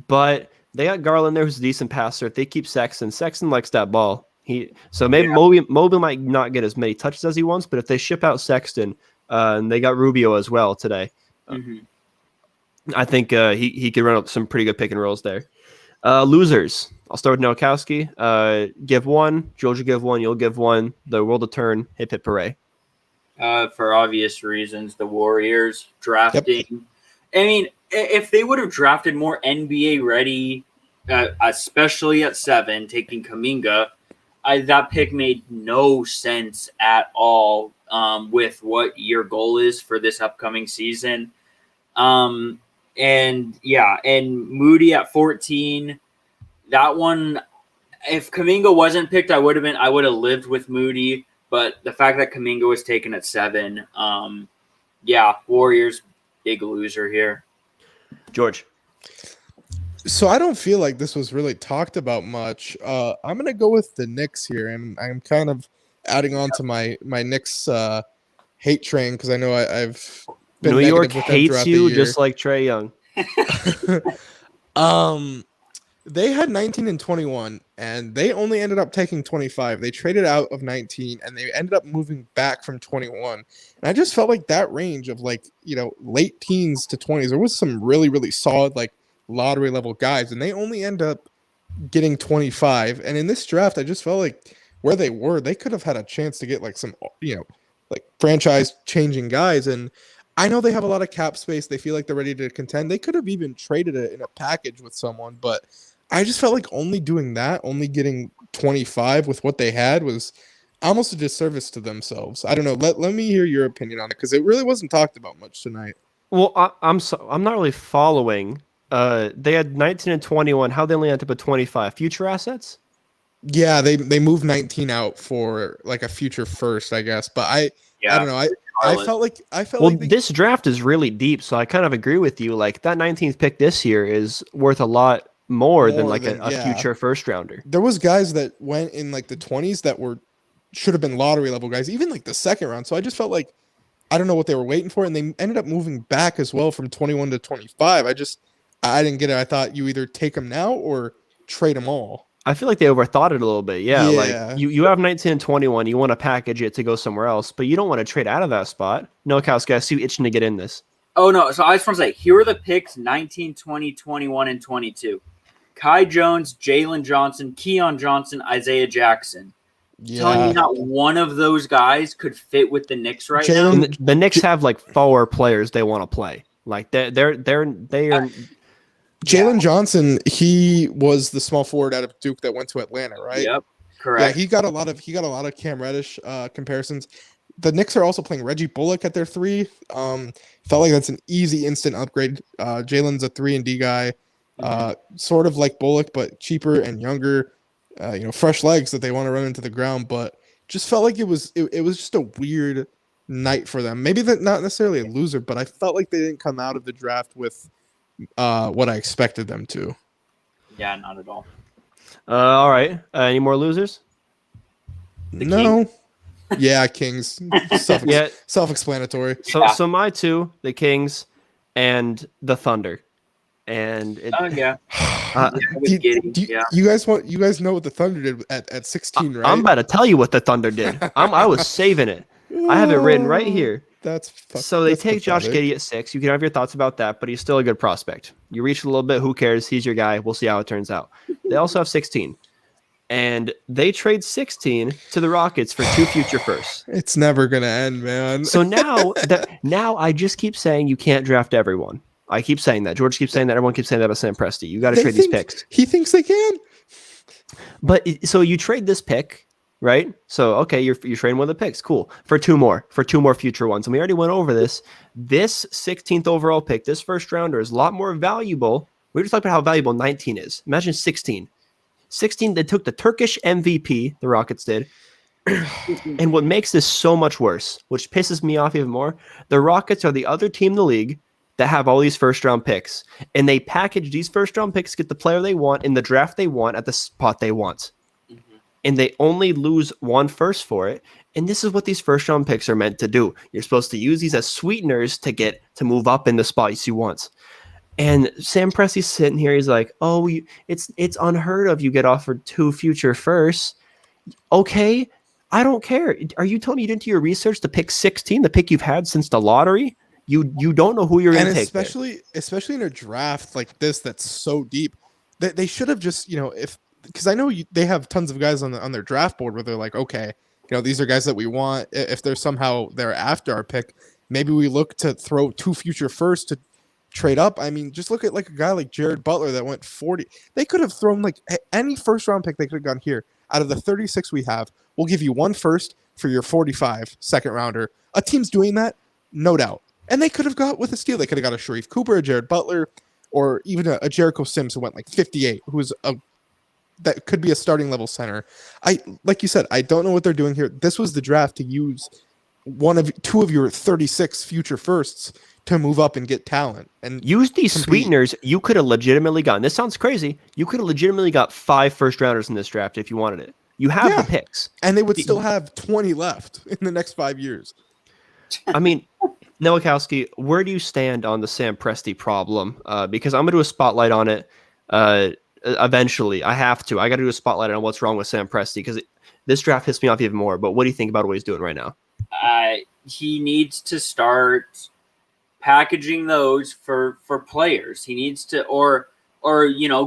but they got Garland there who's a decent passer. If they keep Sexton likes that ball. Maybe Mobley might not get as many touches as he wants, but if they ship out Sexton, and they got Rubio as well today. Mm-hmm. I think he could run up some pretty good pick and rolls there. Losers. I'll start with Nowakowski. Give one. Georgia give one. You'll give one. The world will turn. Hip hip hooray. For obvious reasons, the Warriors drafting. Yep. I mean, if they would have drafted more NBA ready, especially at 7, taking Kuminga, that pick made no sense at all with what your goal is for this upcoming season. And Moody at 14, that one, if Kuminga wasn't picked, I would have lived with Moody, but the fact that Kuminga was taken at 7, Warriors, big loser here. George. So I don't feel like this was really talked about much. I'm going to go with the Knicks here, and I'm kind of adding on to my Knicks hate train because I know I've been New York with hates you just like Trae Young. They had 19 and 21, and they only ended up taking 25. They traded out of 19, and they ended up moving back from 21. And I just felt like that range of late teens to 20s, there was some really, really solid lottery level guys, and they only end up getting 25. And in this draft, I just felt like where they were, they could have had a chance to get some franchise changing guys. And I know they have a lot of cap space. They feel like they're ready to contend. They could have even traded it in a package with someone, but I just felt like only doing that, only getting 25 with what they had was almost a disservice to themselves. I don't know. Let me hear your opinion on it because it really wasn't talked about much tonight. Well, I'm not really following. They had 19 and 21. How they only ended up with 25 future assets? Yeah, they moved 19 out for a future first, I guess. But I don't know. I felt like this draft is really deep, so I kind of agree with you. Like that 19th pick this year is worth a lot more than a future first rounder. There was guys that went in the 20s that should have been lottery level guys, even the second round. So I just felt like I don't know what they were waiting for, and they ended up moving back as well from 21 to 25. I didn't get it. I thought you either take them now or trade them all. I feel like they overthought it a little bit. Yeah. Like you have 19 and 21, you want to package it to go somewhere else, but you don't want to trade out of that spot. No, Kowski, I see you itching to get in this. Oh, no. So I just want to say, here are the picks 19, 20, 21, and 22. Kai Jones, Jalen Johnson, Keon Johnson, Isaiah Jackson. Telling me not one of those guys could fit with the Knicks now. The Knicks have 4 players they want to play. They are. Jalen Johnson, he was the small forward out of Duke that went to Atlanta, right? Yep, correct. Yeah, he got a lot of Cam Reddish comparisons. The Knicks are also playing Reggie Bullock at their 3. Felt like that's an easy instant upgrade. Jalen's a 3-and-D guy. Sort of like Bullock, but cheaper and younger. Fresh legs that they want to run into the ground, but just felt like it was just a weird night for them. Maybe that not necessarily a loser, but I felt like they didn't come out of the draft with what I expected them to. Yeah, not at all. All right. Any more losers? No. Yeah, Kings. Yeah. Self-explanatory. So my two, the Kings and the Thunder. And Yeah. You guys know what the Thunder did at 16, right? I'm about to tell you what the Thunder did. I was saving it. I have it written right here. So they take Josh Giddey at 6. You can have your thoughts about that, but he's still a good prospect. You reach a little bit, who cares? He's your guy. We'll see how it turns out. They also have 16. And they trade 16 to the Rockets for 2 future firsts. It's never going to end, man. So now I just keep saying you can't draft everyone. I keep saying that. George keeps saying that. Everyone keeps saying that about Sam Presti. You got to trade these picks. He thinks they can. But so you trade this pick, right? So, okay, you're trading one of the picks. Cool. For two more future ones. And we already went over this. This 16th overall pick, this first rounder is a lot more valuable. We were just talking about how valuable 19 is. Imagine 16. 16, they took the Turkish MVP, the Rockets did. And what makes this so much worse, which pisses me off even more, the Rockets are the other team in the league that have all these first-round picks. And they package these first-round picks, get the player they want in the draft they want at the spot they want. Mm-hmm. And they only lose 1 first for it. And this is what these first-round picks are meant to do. You're supposed to use these as sweeteners to move up in the spots you want. And Sam Presti's sitting here. He's like, "Oh, it's unheard of. You get offered 2 future firsts. Okay, I don't care. Are you telling me you didn't do your research to pick 16, the pick you've had since the lottery? You don't know who you're going to take. Especially in a draft like this that's so deep, they should have just because I know they have tons of guys on their draft board where they're like, okay, these are guys that we want. If they're after our pick, maybe we look to throw 2 future firsts to trade up. I mean, just look at like a guy like Jared Butler that went 40. They could have thrown like any first round pick they could have gone here. Out of the 36 we have, we'll give you 1 first for your 45 second rounder. A team's doing that, no doubt. And they could have got with a steal. They could have got a Sharif Cooper, a Jared Butler, or even a Jericho Sims who went like 58, who's that could be a starting level center. Like you said, I don't know what they're doing here. This was the draft to use 2 of your 36 future firsts to move up and get talent and use these sweeteners. You could have legitimately gotten, this sounds crazy, you could have legitimately got 5 first rounders in this draft if you wanted it. You have the picks. And they would still have 20 left in the next 5 years. I mean, Nowakowski, where do you stand on the Sam Presti problem? Because I'm going to do a spotlight on it eventually. I have to. I got to do a spotlight on what's wrong with Sam Presti because this draft pissed me off even more. But what do you think about what he's doing right now? He needs to start packaging those for players. He needs to, or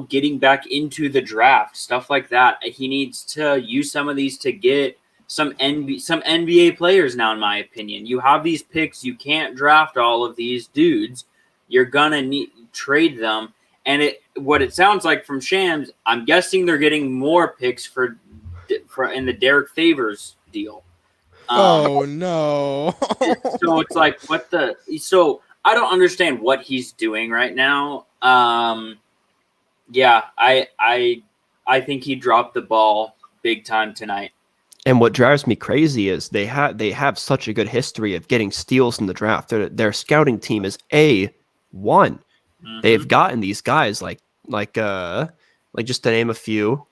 getting back into the draft, stuff like that. He needs to use some of these to get some NBA players now, in my opinion. You have these picks. You can't draft all of these dudes. You're going to trade them. And what it sounds like from Shams, I'm guessing they're getting more picks for in the Derek Favors deal. Oh, no. So it's like, so I don't understand what he's doing right now. Yeah, I think he dropped the ball big time tonight. And what drives me crazy is they have such a good history of getting steals in the draft. Their scouting team is A1. Mm-hmm. They've gotten these guys like just to name a few,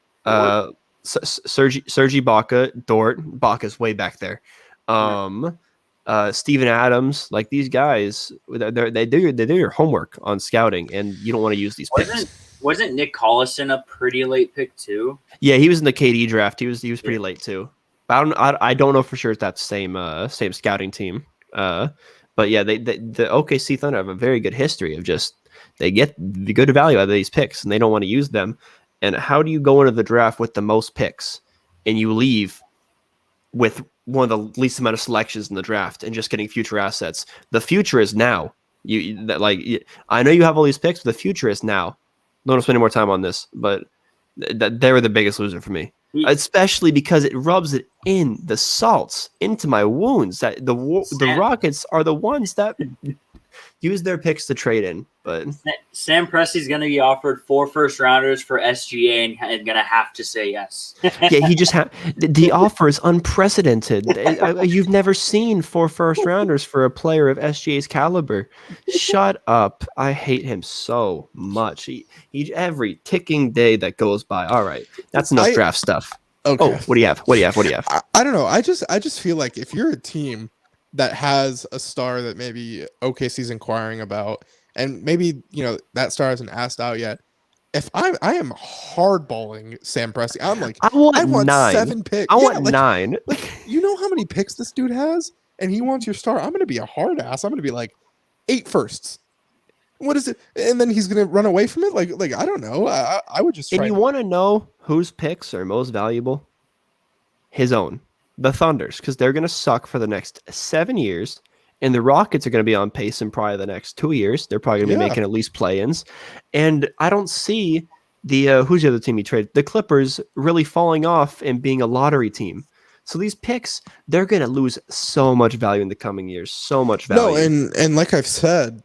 Sergi Ibaka, Dort. Ibaka's way back there. Steven Adams, like these guys, they do your homework on scouting, and you don't want to use these picks. Wasn't Nick Collison a pretty late pick too? Yeah, he was in the KD draft. He was pretty late too. I don't know for sure if that's same scouting team. But yeah, the OKC Thunder have a very good history of just they get the good value out of these picks and they don't want to use them. And how do you go into the draft with the most picks and you leave with one of the least amount of selections in the draft and just getting future assets? The future is now. I know you have all these picks, but the future is now. Don't want to spend any more time on this, but they were the biggest loser for me. Especially because it rubs it in the salts into my wounds that the Rockets are the ones that use their picks to trade in. But Sam Presti's going to be offered 4 first-rounders for SGA and going to have to say yes. yeah, he just the offer is unprecedented. You've never seen 4 first-rounders for a player of SGA's caliber. Shut up! I hate him so much. He every ticking day that goes by. All right, that's enough draft stuff. Okay. Oh, what do you have? What do you have? I don't know. I just feel like if you're a team that has a star that maybe OKC's inquiring about, and maybe that star hasn't asked out yet. If I am hardballing Sam Presti, I'm like, I want 9. 7 picks. I want 9. Like, you know how many picks this dude has, and he wants your star. I'm gonna be a hard ass. I'm gonna be like 8 firsts. What is it? And then he's gonna run away from it. Like I don't know. I would just. And you want to know whose picks are most valuable? His own, the Thunders, because they're gonna suck for the next 7 years. And the Rockets are going to be on pace in probably the next 2 years. They're probably going to be making at least play-ins. And I don't see who's the other team he traded? The Clippers really falling off and being a lottery team. So these picks, they're going to lose so much value in the coming years. So much value. No, and like I've said,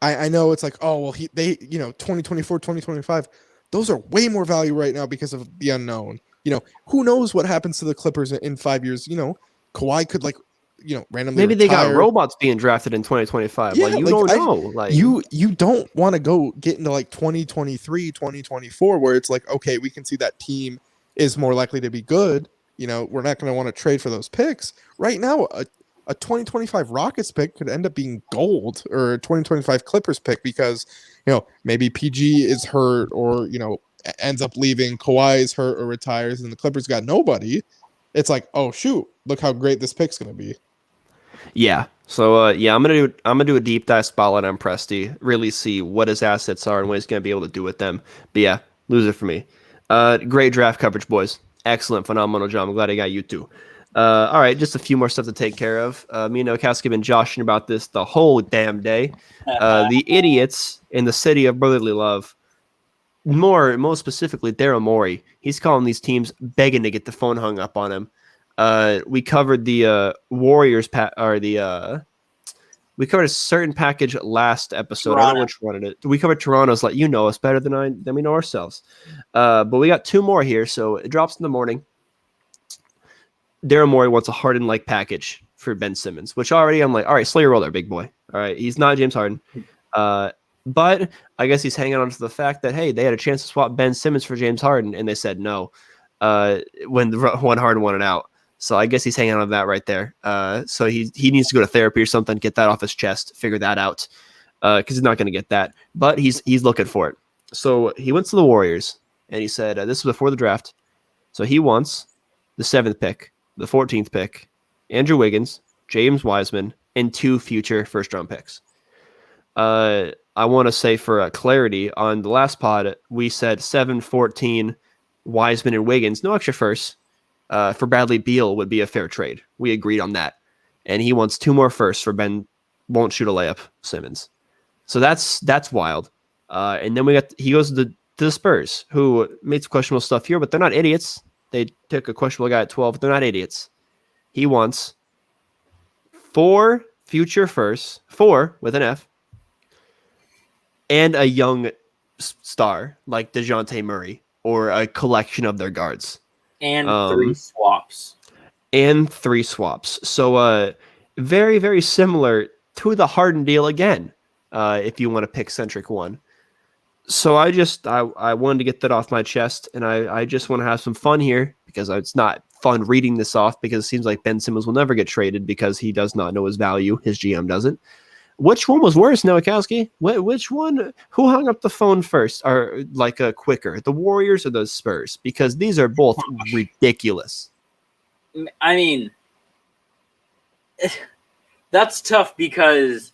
I know it's like, oh, well, 2024, 2025, those are way more value right now because of the unknown. Who knows what happens to the Clippers in 5 years? Kawhi could randomly maybe they retire. got robots being drafted in 2025. Yeah, you don't know. Like you don't want to get into 2023, 2024 where it's like, okay, we can see that team is more likely to be good. We're not going to want to trade for those picks. Right now, a 2025 Rockets pick could end up being gold, or a 2025 Clippers pick because, maybe PG is hurt or, ends up leaving, Kawhi is hurt or retires, and the Clippers got nobody. It's like, oh shoot, look how great this pick's going to be. Yeah. So I'm gonna do a deep dive spotlight on Presti, really see what his assets are and what he's gonna be able to do with them. But yeah, loser for me. Great draft coverage, boys. Excellent, phenomenal job. I'm glad I got you too. All right, just a few more stuff to take care of. Me and Okowski have been joshing about this the whole damn day. The idiots in the city of brotherly love. Most specifically, Daryl Morey. He's calling these teams, begging to get the phone hung up on him. We covered the Warriors we covered a certain package last episode. Toronto. I don't know which one it is. We covered Toronto's, like, us better than we know ourselves. But we got 2 more here, so it drops in the morning. Daryl Morey wants a Harden-like package for Ben Simmons, which already I'm like, all right, slow your roll there, big boy. All right, he's not James Harden. But I guess he's hanging on to the fact that, hey, they had a chance to swap Ben Simmons for James Harden, and they said no when Harden wanted out. So I guess he's hanging on to that right there. So he needs to go to therapy or something, get that off his chest, figure that out, because he's not going to get that. But he's looking for it. So he went to the Warriors, and he said, this was before the draft. So he wants the 7th pick, the 14th pick, Andrew Wiggins, James Wiseman, and 2 future first-round picks. I want to say for clarity, on the last pod, we said 7, 14, Wiseman, and Wiggins, no extra firsts. For Bradley Beal would be a fair trade. We agreed on that. And he wants 2 more firsts for Ben won't shoot a layup Simmons. So that's wild. And then he goes to the Spurs, who made some questionable stuff here, but they're not idiots. They took a questionable guy at 12, but they're not idiots. He wants 4 future firsts, 4 with an F, and a young star like DeJounte Murray, or a collection of their guards. And 3 swaps. So very, very similar to the Harden deal again, if you want to pick centric one. So I wanted to get that off my chest, and I just want to have some fun here, because it's not fun reading this off, because it seems like Ben Simmons will never get traded because he does not know his value. His GM doesn't. Which one was worse, Nowakowski? Which one? Who hung up the phone first, or quicker, the Warriors or the Spurs? Because these are both ridiculous. I mean, that's tough, because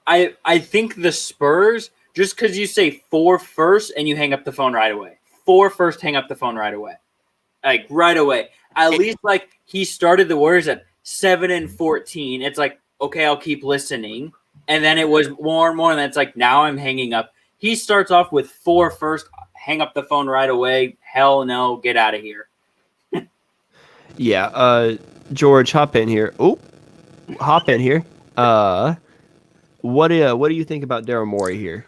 I think the Spurs, just because you say 4 firsts and you hang up the phone right away. 4 first, hang up the phone right away. Like right away. At least he started the Warriors at 7 and 14. It's like, okay, I'll keep listening. And then it was more and more, and it's like, now I'm hanging up. He starts off with 4 first, hang up the phone right away. Hell no, get out of here. Yeah, George, hop in here. Oh, hop in here. What do you think about Daryl Morey here?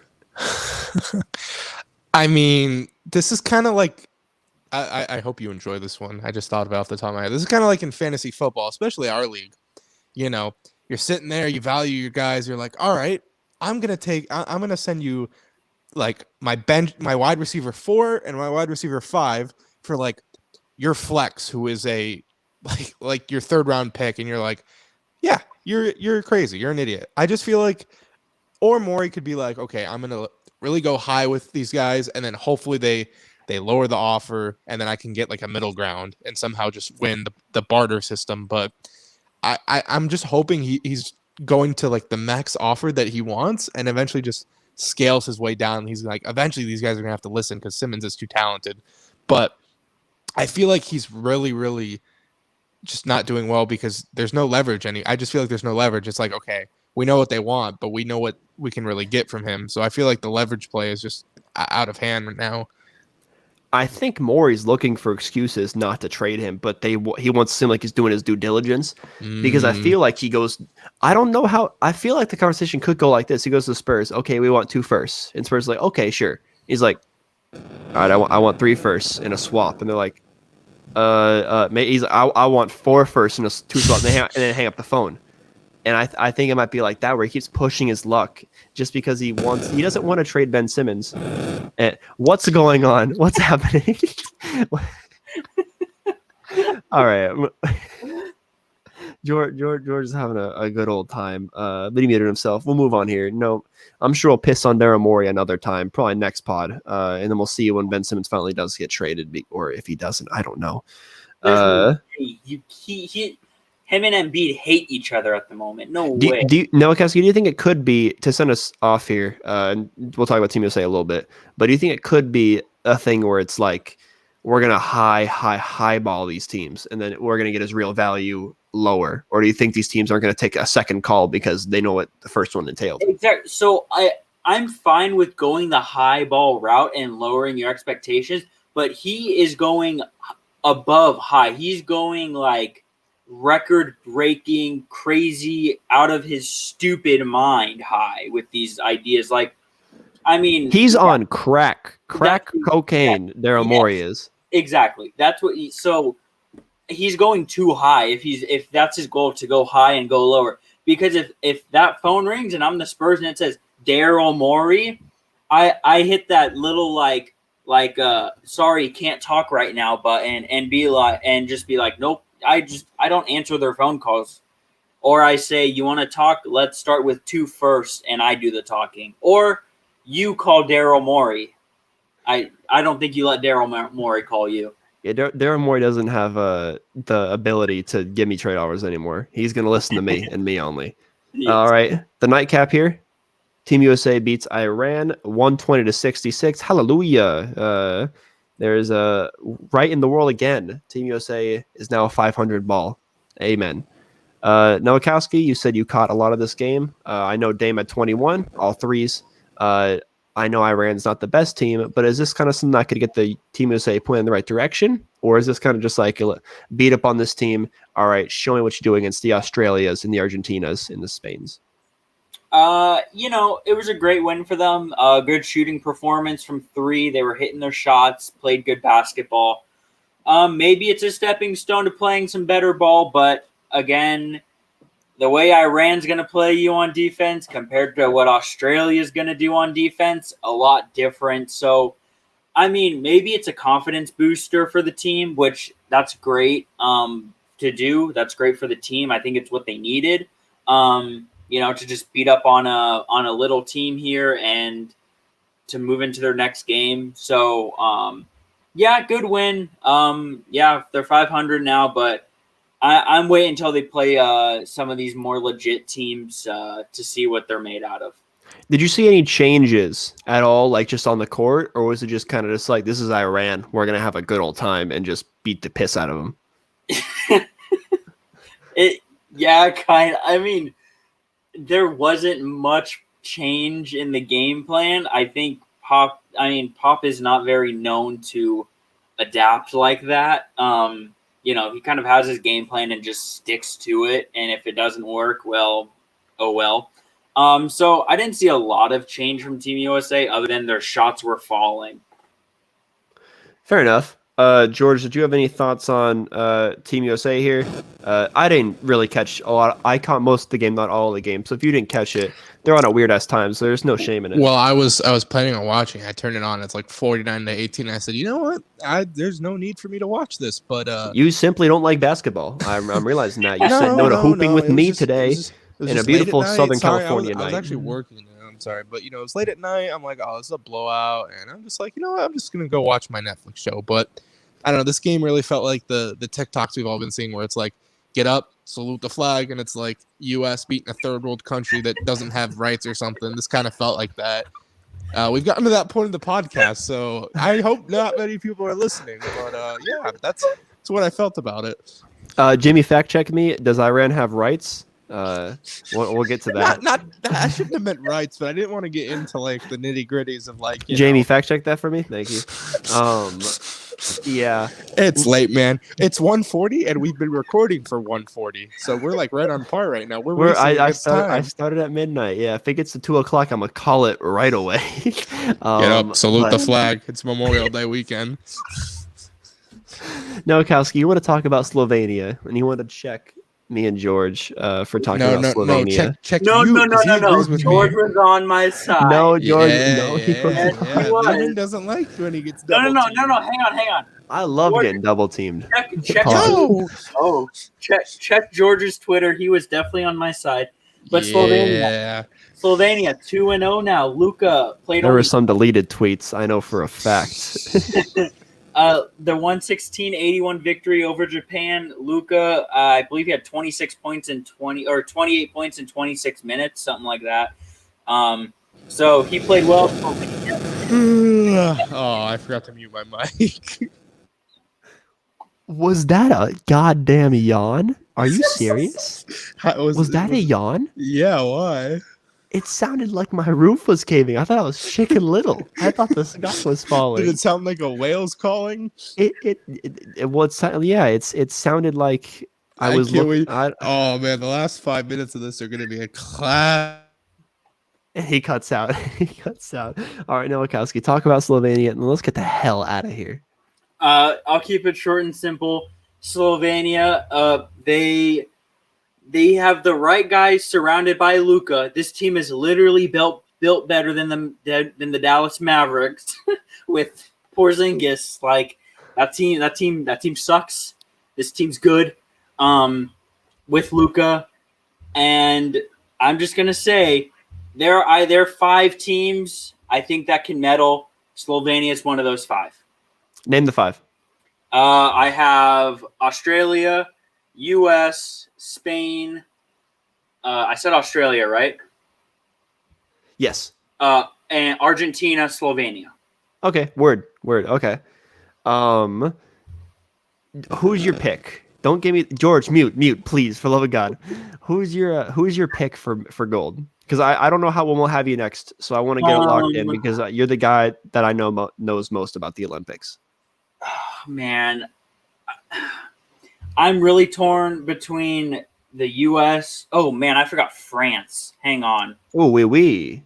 I mean, this is kind of like I hope you enjoy this one. I just thought about it off the top of my head. This is kind of like in fantasy football, especially our league. You know, you're sitting there, you value your guys. You're like, all right, I'm gonna send you like my wide receiver 4 and my wide receiver 5 for like your flex, who is a like your 3rd round pick, and you're like, yeah, you're crazy, you're an idiot. I just feel like, or Morey could be like, okay, I'm gonna really go high with these guys, and then hopefully they lower the offer, and then I can get like a middle ground and somehow just win the barter system. But I'm just hoping he's going to like the max offer that he wants, and eventually just scales his way down. He's like, eventually these guys are gonna have to listen because Simmons is too talented. But I feel like he's really, really just not doing well because there's no leverage. I just feel like there's no leverage. It's like, okay, we know what they want, but we know what we can really get from him. So I feel like the leverage play is just out of hand right now. I think Morey's looking for excuses not to trade him, but he wants to seem like he's doing his due diligence because I feel like he goes. I don't know how. I feel like the conversation could go like this. He goes to the Spurs. Okay, we want 2 firsts, and Spurs are like, okay, sure. He's like, all right, I want 3 firsts in a swap, and they're like, I want 4 firsts in a 2 swap, and then hang up the phone. And I think it might be like that, where he keeps pushing his luck just because he doesn't want to trade Ben Simmons. And what's going on? What's happening? All right. George is having a good old time. But he muted himself. We'll move on here. No, I'm sure we'll piss on Daryl Morey another time, probably next pod. And then we'll see when Ben Simmons finally does get traded, or if he doesn't, I don't know. Him and Embiid hate each other at the moment. No way. Kowski, do you think it could be, to send us off here, and we'll talk about Team USA a little bit, but do you think it could be a thing where it's like, we're going to highball these teams, and then we're going to get his real value lower? Or do you think these teams aren't going to take a second call because they know what the first one entailed? Exactly. So I'm fine with going the high ball route and lowering your expectations, but he is going above high. He's going like record-breaking, crazy, out of his stupid mind high with these ideas. Like, I mean, he's on crack cocaine. Daryl Morey is. Exactly. That's what so he's going too high if that's his goal, to go high and go lower. Because if that phone rings and I'm the Spurs and it says Daryl Morey, I hit that little like sorry, can't talk right now button and be like, and just be like, nope, I don't answer their phone calls. Or I say, you want to talk? Let's start with 2 firsts and I do the talking. Or you call Daryl Morey. I don't think you let Daryl Morey call you. Yeah, Daryl Morey doesn't have the ability to give me trade offers anymore. He's going to listen to me and me only. Yes. All right, the nightcap here. Team USA beats Iran 120-66. Hallelujah. There's a right in the world again. Team USA is now a 500 ball. Amen. Nowakowski, you said you caught a lot of this game. I know Dame had 21, all threes. I know Iran's not the best team, but is this kind of something that could get the Team USA pointing in the right direction? Or is this kind of just like beat up on this team? All right, show me what you do against the Australias and the Argentinas and the Spains. It was a great win for them. Good shooting performance from 3. They were hitting their shots, played good basketball. Maybe it's a stepping stone to playing some better ball, but again, the way Iran's going to play you on defense compared to what Australia's going to do on defense, a lot different. So, I mean, maybe it's a confidence booster for the team, which that's great to do. That's great for the team. I think it's what they needed. To just beat up on a little team here and to move into their next game. So, good win. They're 500 now, but I'm waiting until they play some of these more legit teams to see what they're made out of. Did you see any changes at all, like just on the court, or was it just kind of just like, this is Iran, we're going to have a good old time and just beat the piss out of them? Kind of. I mean, there wasn't much change in the game plan. I think Pop is not very known to adapt like that. He kind of has his game plan and just sticks to it. And if it doesn't work, well, oh well. So I didn't see a lot of change from Team USA other than their shots were falling. Fair enough. George, did you have any thoughts on Team USA here? I didn't really catch a lot. I caught most of the game, not all of the game. So if you didn't catch it, they're on a weird ass time. So there's no shame in it. Well, I was planning on watching. I turned it on. It's like 49-18. I said, you know what? There's no need for me to watch this. But you simply don't like basketball. I'm realizing that. You said no to hooping with me today in a beautiful Southern California night. I was actually working. I'm sorry, but it was late at night. I'm like, oh, this is a blowout, and I'm just like, you know what? I'm just gonna go watch my Netflix show. But I don't know. This game really felt like the TikToks we've all been seeing, where it's like, get up, salute the flag, and it's like U.S. beating a third world country that doesn't have rights or something. This kind of felt like that. We've gotten to that point in the podcast, so I hope not many people are listening. But yeah, that's what I felt about it. Jimmy, fact check me. Does Iran have rights? We'll get to that. I shouldn't have meant rights, but I didn't want to get into like the nitty gritties of like. Jamie, fact check that for me. Thank you. Yeah, it's late, man. It's 1:40, and we've been recording for 1:40, so we're like right on par right now. I started at midnight. Yeah, if it gets to 2:00, I'm gonna call it right away. Get up, salute the flag. It's Memorial Day weekend. No, Kowski, you want to talk about Slovenia, and you want to check me and George for talking about Slovenia. Check no. George me. was on my side. No, George. He doesn't like when he gets double No. teamed. Hang on. I love getting double teamed. Check George's Twitter. He was definitely on my side. But Slovenia 2-0 now. Luka played. There were some deleted tweets. I know for a fact. The 116-81 victory over Japan. Luka, I believe he had 28 points in 26 minutes, something like that. So he played well. Oh, I forgot to mute my mic. Was that a goddamn yawn? Are you serious? Was that a yawn? Yeah, why? It sounded like my roof was caving. I thought I was Chicken Little. I thought the sky was falling. Did it sound like a whale's calling? It sounded like I was looking. Oh man, the last 5 minutes of this are going to be a class. He cuts out. All right, Nowakowski, talk about Slovenia, and let's get the hell out of here. I'll keep it short and simple. Slovenia, they have the right guys surrounded by Luka. This team is literally built better than the Dallas Mavericks with Porzingis. Like that team sucks. This team's good with Luka, and I'm just gonna say there are 5 teams I think that can medal. Slovenia is one of those 5. Name the 5. I have Australia, U.S., Spain. I said Australia, right? Yes. And Argentina, Slovenia. Okay. Word. Okay. Who's your pick? Don't give me George. Mute, please, for love of God. Who's your pick for gold? Because I don't know how we'll have you next, so I want to get it locked in because you're the guy that I know knows most about the Olympics. Oh, man, I'm really torn between the U.S. Oh man, I forgot France. Hang on. Oh, oui.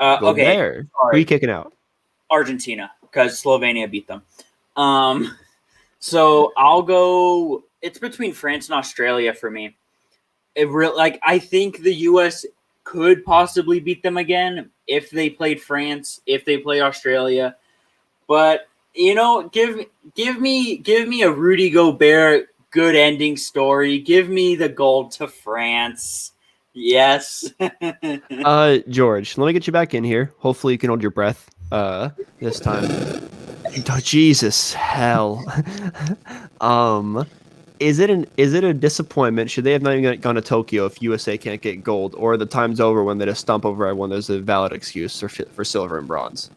Okay. There. Who are you kicking out? Argentina, because Slovenia beat them. So I'll go. It's between France and Australia for me. I think the U.S. could possibly beat them again if they played France, if they play Australia, but give me a Rudy Gobert good ending story. Give me the gold to France. Yes. George, let me get you back in here. Hopefully you can hold your breath this time. Oh, Jesus hell. Is it a disappointment? Should they have not even gone to Tokyo if USA can't get gold, or the time's over when they just stomp over everyone? There's a valid excuse for silver and bronze.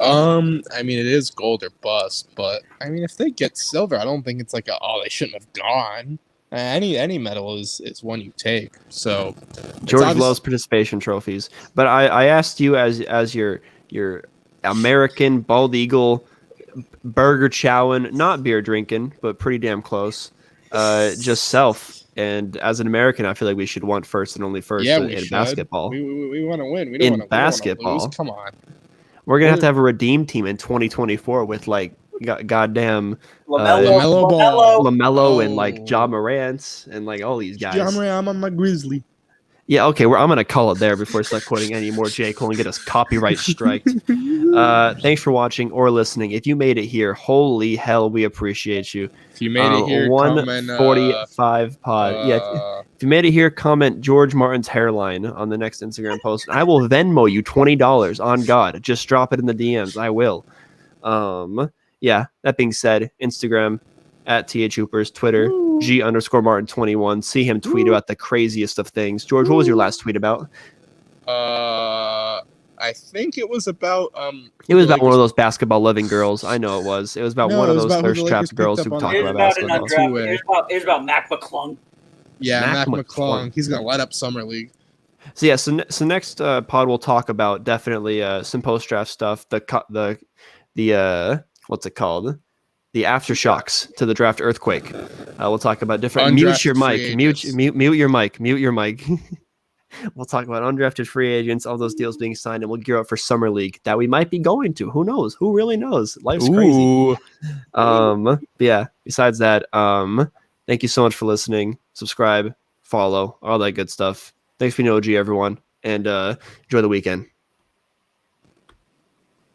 I mean, it is gold or bust, but I mean, if they get silver, I don't think it's like they shouldn't have gone. Any medal is one you take. So George loves participation trophies, but I asked you as your American bald eagle, burger chowing, not beer drinking, but pretty damn close. Just self. And as an American, I feel like we should want first and only first in basketball. We want to win. We don't want to basketball. lose. Come on. We're gonna have a redeem team in 2024 with like goddamn LaMelo. and like Ja Morant and like all these guys. Ja Morant, I'm on my Grizzly. Yeah, okay. I'm gonna call it there before I start quoting any more J. Cole and get us copyright striked. Thanks for watching or listening. If you made it here, holy hell, we appreciate you. If you made it here, 145 pod. Yeah. If you made it here, comment George Martin's hairline on the next Instagram post. I will Venmo you $20 on God. Just drop it in the DMs. I will. Yeah. That being said, Instagram at TH Hoopers, Twitter G_Martin21. See him tweet about the craziest of things. George, what was your last tweet about? I think it was about It was about one of those basketball loving girls. I know it was. It was about one of those thirst trap girls who talk about basketball. It was about Mac McClung. Yeah, Mac McClung. He's gonna light up summer league. So yeah, so next pod we'll talk about definitely some post draft stuff. The what's it called? The aftershocks to the draft earthquake. We'll talk about different. Mute your mic. Mute your mic. Mute your mic. We'll talk about undrafted free agents, all those deals being signed, and we'll gear up for summer league that we might be going to. Who knows? Who really knows? Life's crazy. But yeah. Besides that, thank you so much for listening. Subscribe, follow, all that good stuff. Thanks for being OG, everyone, and enjoy the weekend.